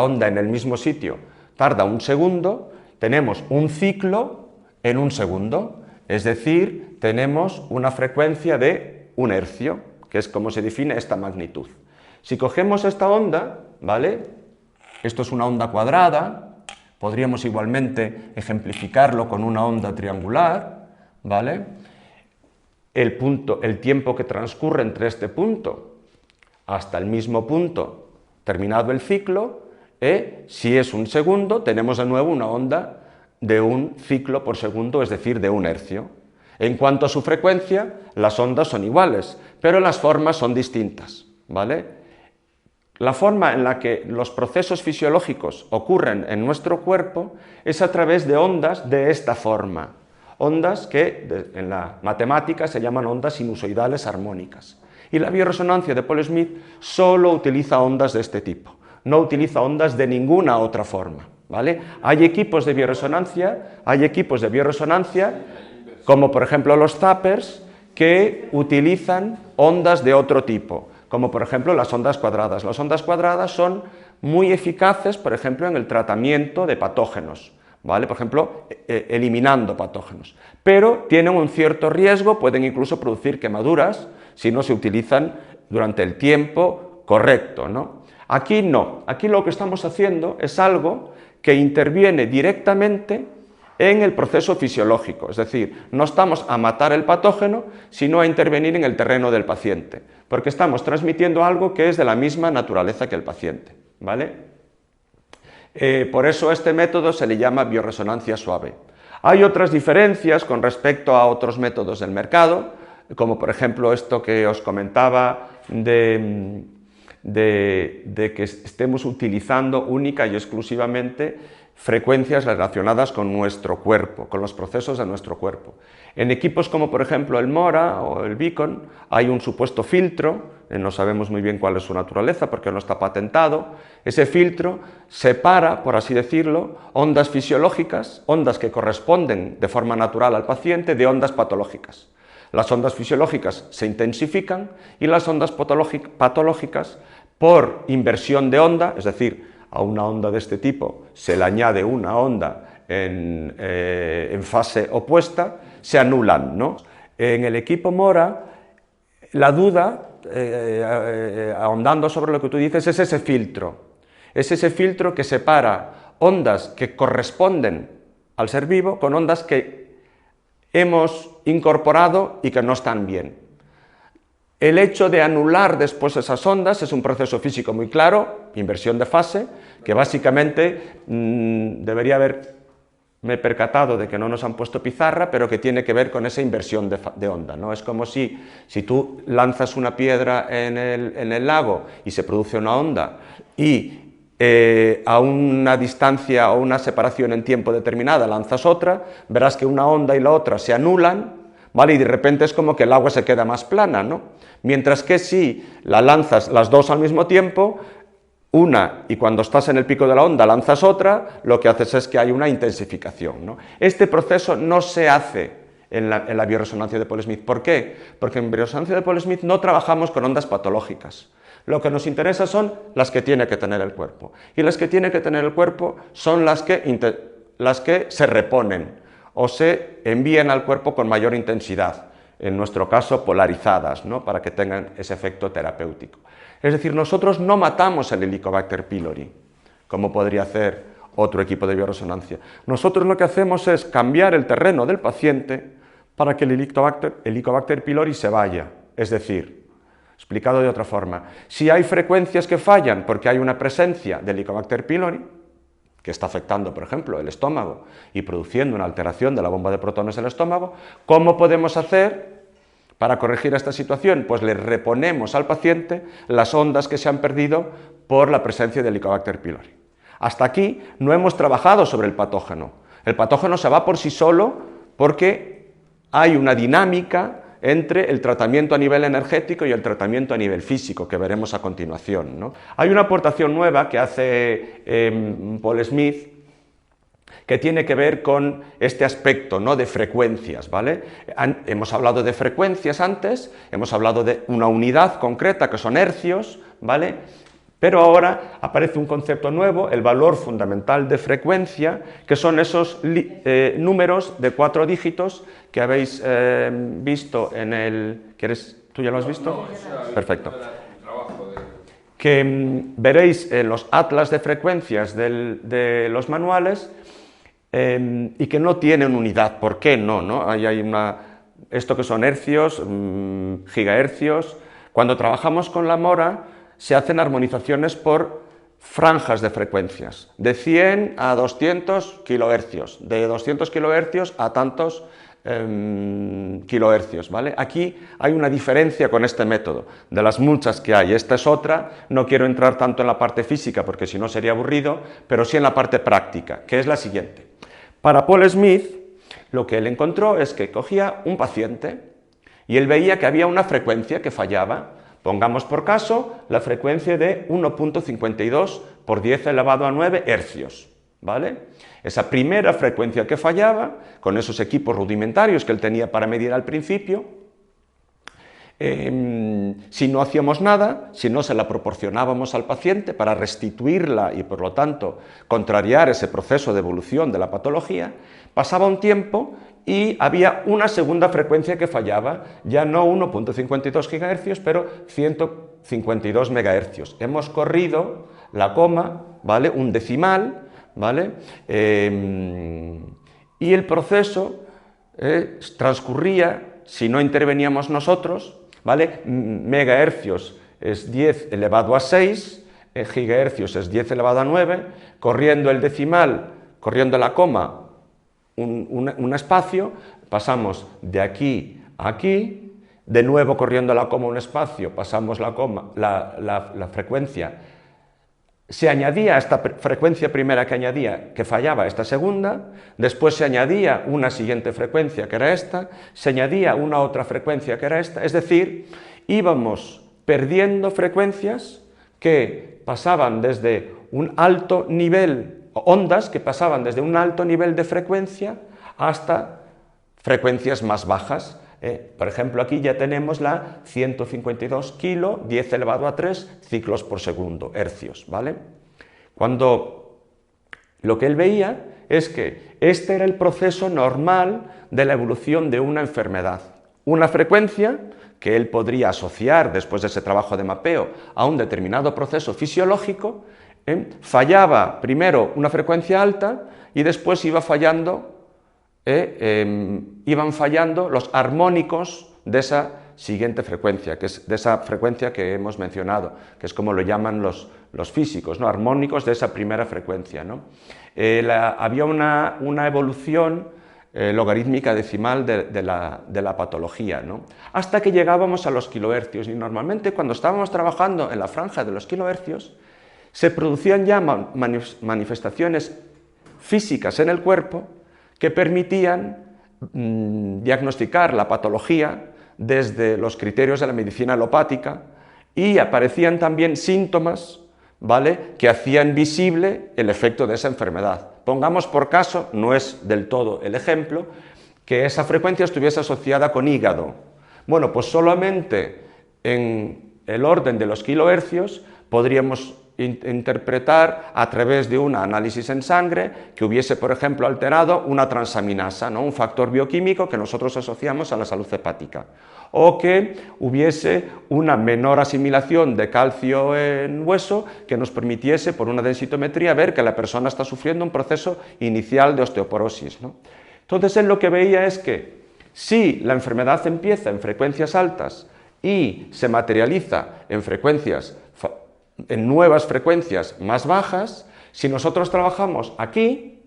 Speaker 1: onda en el mismo sitio, tarda un segundo, tenemos un ciclo en un segundo. Es decir, tenemos una frecuencia de 1 hercio, que es como se define esta magnitud. Si cogemos esta onda, ¿vale? Esto es una onda cuadrada, podríamos igualmente ejemplificarlo con una onda triangular, ¿vale? El tiempo que transcurre entre este punto hasta el mismo punto terminado el ciclo, si es 1 segundo, tenemos de nuevo una onda de 1 ciclo por segundo, es decir, de 1 hercio. En cuanto a su frecuencia, las ondas son iguales, pero las formas son distintas, ¿vale? La forma en la que los procesos fisiológicos ocurren en nuestro cuerpo es a través de ondas de esta forma. Ondas que en la matemática se llaman ondas sinusoidales armónicas. Y la bioresonancia de Paul Smith solo utiliza ondas de este tipo, no utiliza ondas de ninguna otra forma, ¿vale? Hay equipos de bioresonancia, como por ejemplo los zappers, que utilizan ondas de otro tipo, como por ejemplo las ondas cuadradas. Las ondas cuadradas son muy eficaces, por ejemplo, en el tratamiento de patógenos, ¿vale? Por ejemplo, eliminando patógenos. Pero tienen un cierto riesgo, pueden incluso producir quemaduras si no se utilizan durante el tiempo correcto, ¿no? Aquí no, aquí lo que estamos haciendo es algo que interviene directamente en el proceso fisiológico, es decir, no estamos a matar el patógeno, sino a intervenir en el terreno del paciente, porque estamos transmitiendo algo que es de la misma naturaleza que el paciente, ¿vale? Por eso este método se le llama bioresonancia suave. Hay otras diferencias con respecto a otros métodos del mercado, como por ejemplo esto que os comentaba de que estemos utilizando única y exclusivamente frecuencias relacionadas con nuestro cuerpo, con los procesos de nuestro cuerpo. En equipos como por ejemplo el Mora o el Beacon hay un supuesto filtro, no sabemos muy bien cuál es su naturaleza porque no está patentado. Ese filtro separa, por así decirlo, ondas fisiológicas, ondas que corresponden de forma natural al paciente, de ondas patológicas. Las ondas fisiológicas se intensifican y las ondas patológicas, por inversión de onda, es decir, a una onda de este tipo se le añade una onda en fase opuesta, se anulan, ¿no? En el equipo Mora, la duda, ahondando sobre lo que tú dices, es ese filtro. Es ese filtro que separa ondas que corresponden al ser vivo con ondas que hemos incorporado y que no están bien. El hecho de anular después esas ondas es un proceso físico muy claro, inversión de fase, que básicamente debería haberme percatado de que no nos han puesto pizarra, pero que tiene que ver con esa inversión de onda, ¿no? Es como si tú lanzas una piedra en el lago y se produce una onda y a una distancia o una separación en tiempo determinada lanzas otra, verás que una onda y la otra se anulan, ¿vale? Y de repente es como que el agua se queda más plana, ¿no? Mientras que si la lanzas las dos al mismo tiempo, una y cuando estás en el pico de la onda lanzas otra, lo que haces es que hay una intensificación, ¿no? Este proceso no se hace en la bioresonancia de Paul Smith. ¿Por qué? Porque en bioresonancia de Paul Smith no trabajamos con ondas patológicas. Lo que nos interesa son las que tiene que tener el cuerpo. Y las que tiene que tener el cuerpo son las que se reponen o se envían al cuerpo con mayor intensidad, en nuestro caso polarizadas, ¿no? Para que tengan ese efecto terapéutico. Es decir, nosotros no matamos el Helicobacter pylori, como podría hacer otro equipo de bioresonancia. Nosotros lo que hacemos es cambiar el terreno del paciente para que el Helicobacter pylori se vaya. Es decir, explicado de otra forma, si hay frecuencias que fallan porque hay una presencia de Helicobacter pylori, que está afectando, por ejemplo, el estómago y produciendo una alteración de la bomba de protones en el estómago, ¿cómo podemos hacer para corregir esta situación? Pues le reponemos al paciente las ondas que se han perdido por la presencia de Helicobacter pylori. Hasta aquí no hemos trabajado sobre el patógeno. El patógeno se va por sí solo porque hay una dinámica entre el tratamiento a nivel energético y el tratamiento a nivel físico, que veremos a continuación, ¿no? Hay una aportación nueva que hace Paul Smith, que tiene que ver con este aspecto, ¿no?, de frecuencias, ¿vale? Hemos hablado de frecuencias antes, hemos hablado de una unidad concreta que son hercios, ¿vale? Pero ahora aparece un concepto nuevo, el valor fundamental de frecuencia, que son esos números de 4 dígitos que habéis visto en el... ¿Tú ya lo has visto?
Speaker 2: No,
Speaker 1: perfecto. Que veréis en los atlas de frecuencias de los manuales y que no tienen unidad. ¿Por qué no? ¿No? Hay esto que son hercios, gigahercios. Cuando trabajamos con la mora, se hacen armonizaciones por franjas de frecuencias, de 100 a 200 kilohercios, de 200 kilohercios a tantos kilohercios, ¿vale? Aquí hay una diferencia con este método, de las muchas que hay. Esta es otra, no quiero entrar tanto en la parte física porque si no sería aburrido, pero sí en la parte práctica, que es la siguiente. Para Paul Smith, lo que él encontró es que cogía un paciente y él veía que había una frecuencia que fallaba. Pongamos por caso la frecuencia de 1.52 por 10 elevado a 9 hercios, ¿vale? Esa primera frecuencia que fallaba, con esos equipos rudimentarios que él tenía para medir al principio, si no hacíamos nada, si no se la proporcionábamos al paciente para restituirla y por lo tanto contrariar ese proceso de evolución de la patología, pasaba un tiempo y había una segunda frecuencia que fallaba, ya no 1.52 GHz, pero 152 MHz. Hemos corrido la coma, ¿vale?, un decimal, ¿vale? Y el proceso transcurría, si no interveníamos nosotros, ¿vale? Megahercios es 10 elevado a 6, gigahercios es 10 elevado a 9, corriendo el decimal, corriendo la coma, un espacio, pasamos de aquí a aquí, de nuevo corriendo la coma un espacio, pasamos la coma, la frecuencia, se añadía a esta frecuencia primera que fallaba esta segunda, después se añadía una siguiente frecuencia que era esta, se añadía una otra frecuencia que era esta, es decir, íbamos perdiendo frecuencias que pasaban desde un alto nivel, ondas que pasaban desde un alto nivel de frecuencia hasta frecuencias más bajas. Por ejemplo, aquí ya tenemos la 152 kilo, 10 elevado a 3 ciclos por segundo, hercios, ¿vale? Cuando lo que él veía es que este era el proceso normal de la evolución de una enfermedad. Una frecuencia que él podría asociar, después de ese trabajo de mapeo, a un determinado proceso fisiológico, fallaba primero una frecuencia alta y después iban fallando los armónicos de esa siguiente frecuencia, que es de esa frecuencia que hemos mencionado, que es como lo llaman los físicos, ¿no?, armónicos de esa primera frecuencia, ¿no? Había una evolución logarítmica decimal de la patología, ¿no?, hasta que llegábamos a los kilohercios, y normalmente cuando estábamos trabajando en la franja de los kilohercios se producían ya manifestaciones físicas en el cuerpo que permitían diagnosticar la patología desde los criterios de la medicina alopática, y aparecían también síntomas ¿vale?, que hacían visible el efecto de esa enfermedad. Pongamos por caso, no es del todo el ejemplo, que esa frecuencia estuviese asociada con hígado. Bueno, pues solamente en el orden de los kilohercios podríamos interpretar a través de un análisis en sangre que hubiese, por ejemplo, alterado una transaminasa, ¿no?, un factor bioquímico que nosotros asociamos a la salud hepática, o que hubiese una menor asimilación de calcio en hueso que nos permitiese, por una densitometría, ver que la persona está sufriendo un proceso inicial de osteoporosis, ¿no? Entonces él lo que veía es que si la enfermedad empieza en frecuencias altas y se materializa en nuevas frecuencias más bajas, si nosotros trabajamos aquí,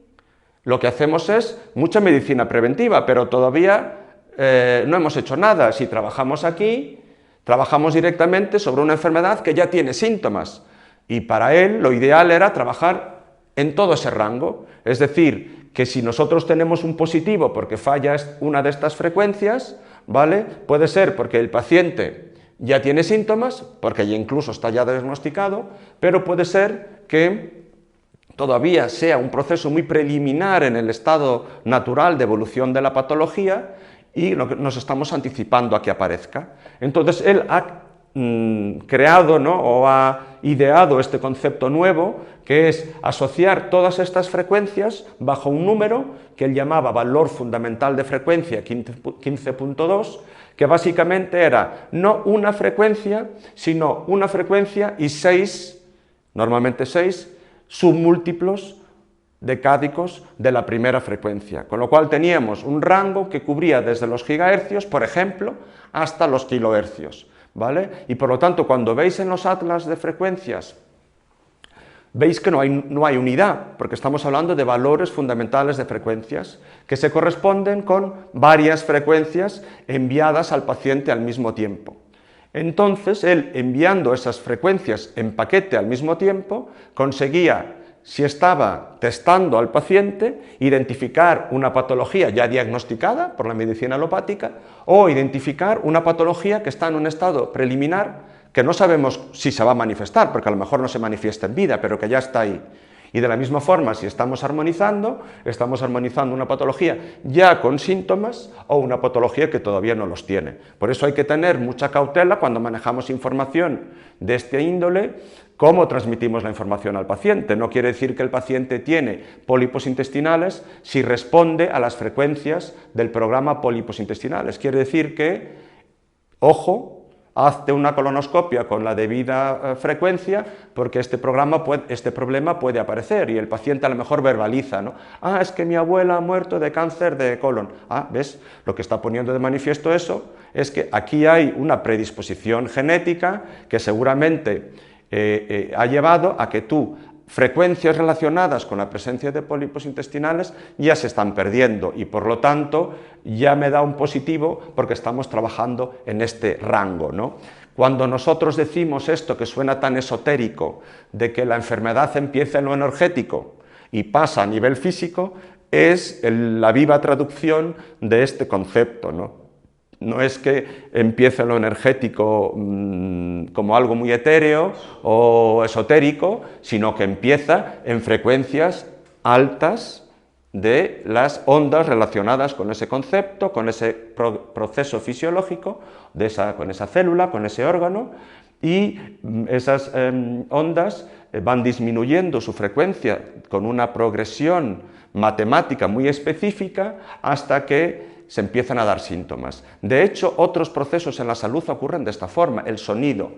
Speaker 1: lo que hacemos es mucha medicina preventiva, pero todavía no hemos hecho nada. Si trabajamos aquí, trabajamos directamente sobre una enfermedad que ya tiene síntomas, y para él lo ideal era trabajar en todo ese rango, es decir, que si nosotros tenemos un positivo porque falla una de estas frecuencias, ¿vale?, puede ser porque el paciente ya tiene síntomas, porque ya incluso está ya diagnosticado, pero puede ser que todavía sea un proceso muy preliminar en el estado natural de evolución de la patología y nos estamos anticipando a que aparezca. Entonces él ha creado, ¿no?, o ha ideado este concepto nuevo, que es asociar todas estas frecuencias bajo un número que él llamaba valor fundamental de frecuencia 15.2, que básicamente era no una frecuencia, sino una frecuencia y normalmente 6 submúltiplos decádicos de la primera frecuencia, con lo cual teníamos un rango que cubría desde los gigahercios, por ejemplo, hasta los kilohercios, ¿vale? Y por lo tanto, cuando veis en los atlas de frecuencias, veis que no hay unidad, porque estamos hablando de valores fundamentales de frecuencias que se corresponden con varias frecuencias enviadas al paciente al mismo tiempo. Entonces, él, enviando esas frecuencias en paquete al mismo tiempo, conseguía, si estaba testando al paciente, identificar una patología ya diagnosticada por la medicina alopática o identificar una patología que está en un estado preliminar que no sabemos si se va a manifestar, porque a lo mejor no se manifiesta en vida, pero que ya está ahí. Y de la misma forma, si estamos armonizando una patología ya con síntomas o una patología que todavía no los tiene. Por eso hay que tener mucha cautela cuando manejamos información de este índole, cómo transmitimos la información al paciente. No quiere decir que el paciente tiene pólipos intestinales si responde a las frecuencias del programa pólipos intestinales. Quiere decir que, ojo, hazte una colonoscopia con la debida frecuencia, porque este problema puede aparecer y el paciente a lo mejor verbaliza, ¿no? Ah, es que mi abuela ha muerto de cáncer de colon. Ah, ¿ves? Lo que está poniendo de manifiesto eso es que aquí hay una predisposición genética que seguramente ha llevado a que frecuencias relacionadas con la presencia de pólipos intestinales ya se están perdiendo y por lo tanto ya me da un positivo porque estamos trabajando en este rango, ¿no? Cuando nosotros decimos esto que suena tan esotérico de que la enfermedad empieza en lo energético y pasa a nivel físico, es la viva traducción de este concepto, ¿no? No es que empiece lo energético como algo muy etéreo o esotérico, sino que empieza en frecuencias altas de las ondas relacionadas con ese concepto, con ese proceso fisiológico, con esa célula, con ese órgano, y esas ondas van disminuyendo su frecuencia con una progresión matemática muy específica hasta que se empiezan a dar síntomas. De hecho, otros procesos en la salud ocurren de esta forma. El sonido.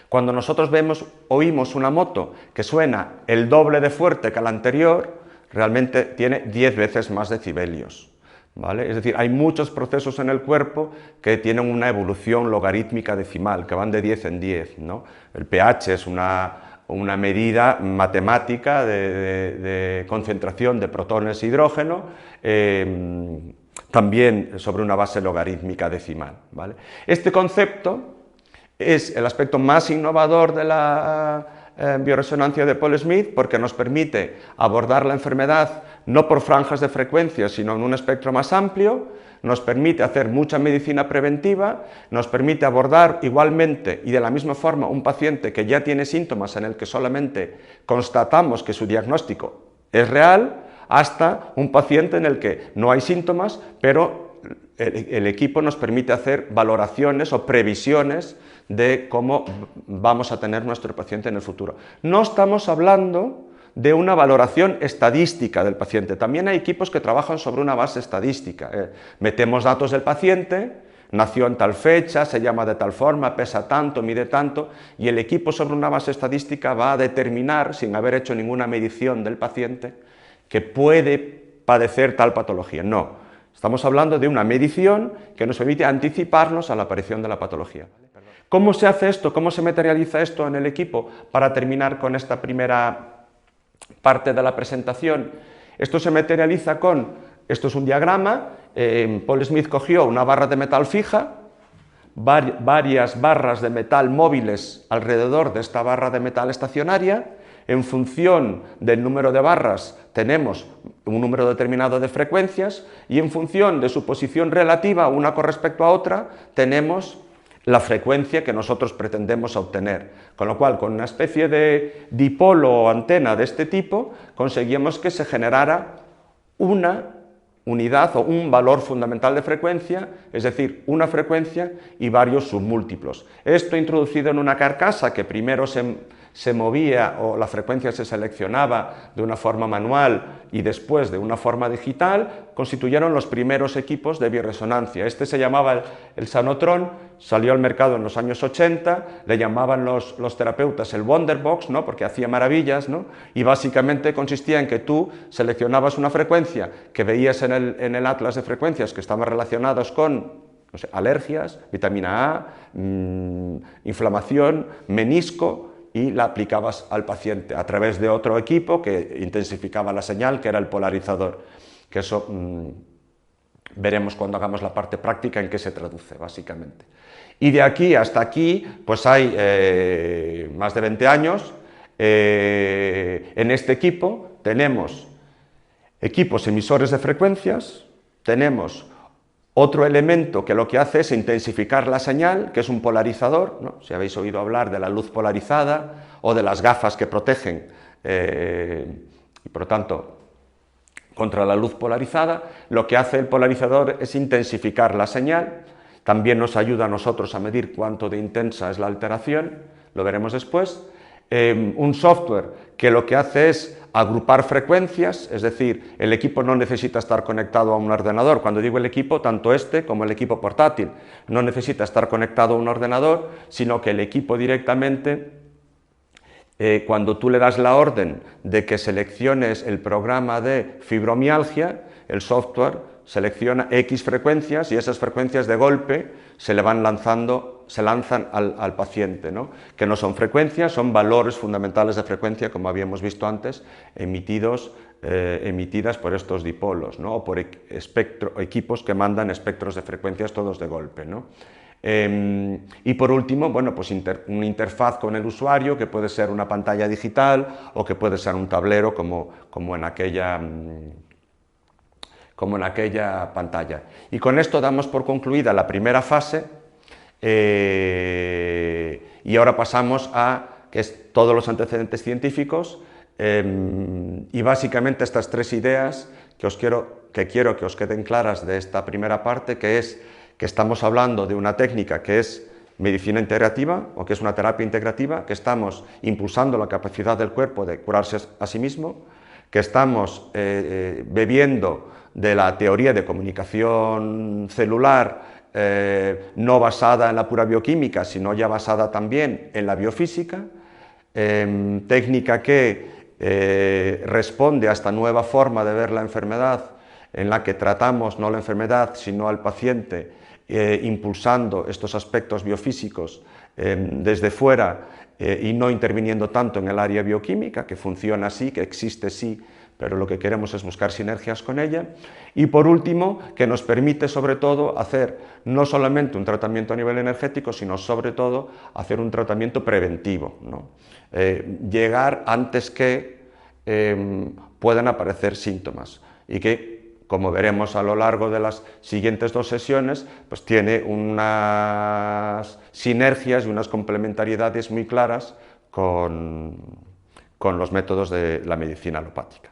Speaker 1: Cuando nosotros oímos una moto que suena el doble de fuerte que la anterior, realmente tiene 10 veces más decibelios, ¿vale? Es decir, hay muchos procesos en el cuerpo que tienen una evolución logarítmica decimal, que van de 10 en 10, ¿no? El pH es una medida matemática de concentración de protones e hidrógeno, también sobre una base logarítmica decimal, ¿vale? Este concepto es el aspecto más innovador de la bioresonancia de Paul Smith, porque nos permite abordar la enfermedad no por franjas de frecuencia, sino en un espectro más amplio, nos permite hacer mucha medicina preventiva, nos permite abordar igualmente y de la misma forma un paciente que ya tiene síntomas en el que solamente constatamos que su diagnóstico es real, hasta un paciente en el que no hay síntomas, pero el equipo nos permite hacer valoraciones o previsiones de cómo vamos a tener nuestro paciente en el futuro. No estamos hablando de una valoración estadística del paciente. También hay equipos que trabajan sobre una base estadística. Metemos datos del paciente, nació en tal fecha, se llama de tal forma, pesa tanto, mide tanto, y el equipo sobre una base estadística va a determinar, sin haber hecho ninguna medición del paciente, que puede padecer tal patología. No, estamos hablando de una medición que nos permite anticiparnos a la aparición de la patología. ¿Cómo se hace esto? ¿Cómo se materializa esto en el equipo? Para terminar con esta primera parte de la presentación, esto se materializa esto es un diagrama, Paul Smith cogió una barra de metal fija, varias barras de metal móviles alrededor de esta barra de metal estacionaria. En función del número de barras tenemos un número determinado de frecuencias y en función de su posición relativa una con respecto a otra tenemos la frecuencia que nosotros pretendemos obtener. Con lo cual, con una especie de dipolo o antena de este tipo, conseguimos que se generara una unidad o un valor fundamental de frecuencia, es decir, una frecuencia y varios submúltiplos. Esto introducido en una carcasa que primero se movía o la frecuencia se seleccionaba de una forma manual y después de una forma digital, constituyeron los primeros equipos de bioresonancia. Este se llamaba el Sanotron, salió al mercado en los años 80, le llamaban los terapeutas el Wonderbox, ¿no? Porque hacía maravillas, ¿no? Y básicamente consistía en que tú seleccionabas una frecuencia que veías en el atlas de frecuencias que estaban relacionadas con, no sé, alergias, vitamina A, inflamación, menisco, y la aplicabas al paciente a través de otro equipo que intensificaba la señal, que era el polarizador, que eso veremos cuando hagamos la parte práctica en qué se traduce, básicamente. Y de aquí hasta aquí, pues hay más de 20 años. En este equipo tenemos equipos emisores de frecuencias, tenemos otro elemento que lo que hace es intensificar la señal, que es un polarizador, ¿no? Si habéis oído hablar de la luz polarizada o de las gafas que protegen y por lo tanto contra la luz polarizada, lo que hace el polarizador es intensificar la señal. También nos ayuda a nosotros a medir cuánto de intensa es la alteración, lo veremos después. Un software que lo que hace es agrupar frecuencias, es decir, el equipo no necesita estar conectado a un ordenador. Cuando digo el equipo, tanto este como el equipo portátil, no necesita estar conectado a un ordenador, sino que el equipo directamente, cuando tú le das la orden de que selecciones el programa de fibromialgia, el software selecciona X frecuencias y esas frecuencias de golpe se lanzan al paciente, ¿no? Que no son frecuencias, son valores fundamentales de frecuencia, como habíamos visto antes, emitidas por estos dipolos, ¿no? O por equipos que mandan espectros de frecuencias todos de golpe, ¿no? Y por último, bueno, pues una interfaz con el usuario, que puede ser una pantalla digital o que puede ser un tablero como en aquella pantalla. Y con esto damos por concluida la primera fase y ahora pasamos a que es todos los antecedentes científicos y básicamente estas tres ideas que quiero que os queden claras de esta primera parte, que es que estamos hablando de una técnica que es medicina integrativa o que es una terapia integrativa, que estamos impulsando la capacidad del cuerpo de curarse a sí mismo, que estamos bebiendo de la teoría de comunicación celular no basada en la pura bioquímica, sino ya basada también en la biofísica, técnica que responde a esta nueva forma de ver la enfermedad, en la que tratamos no la enfermedad, sino al paciente, impulsando estos aspectos biofísicos desde fuera y no interviniendo tanto en el área bioquímica, que funciona así, que existe sí, pero lo que queremos es buscar sinergias con ella. Y por último, que nos permite sobre todo hacer no solamente un tratamiento a nivel energético, sino sobre todo hacer un tratamiento preventivo, ¿no? Llegar antes que puedan aparecer síntomas y que como veremos a lo largo de las siguientes 2 sesiones, pues tiene unas sinergias y unas complementariedades muy claras con los métodos de la medicina alopática.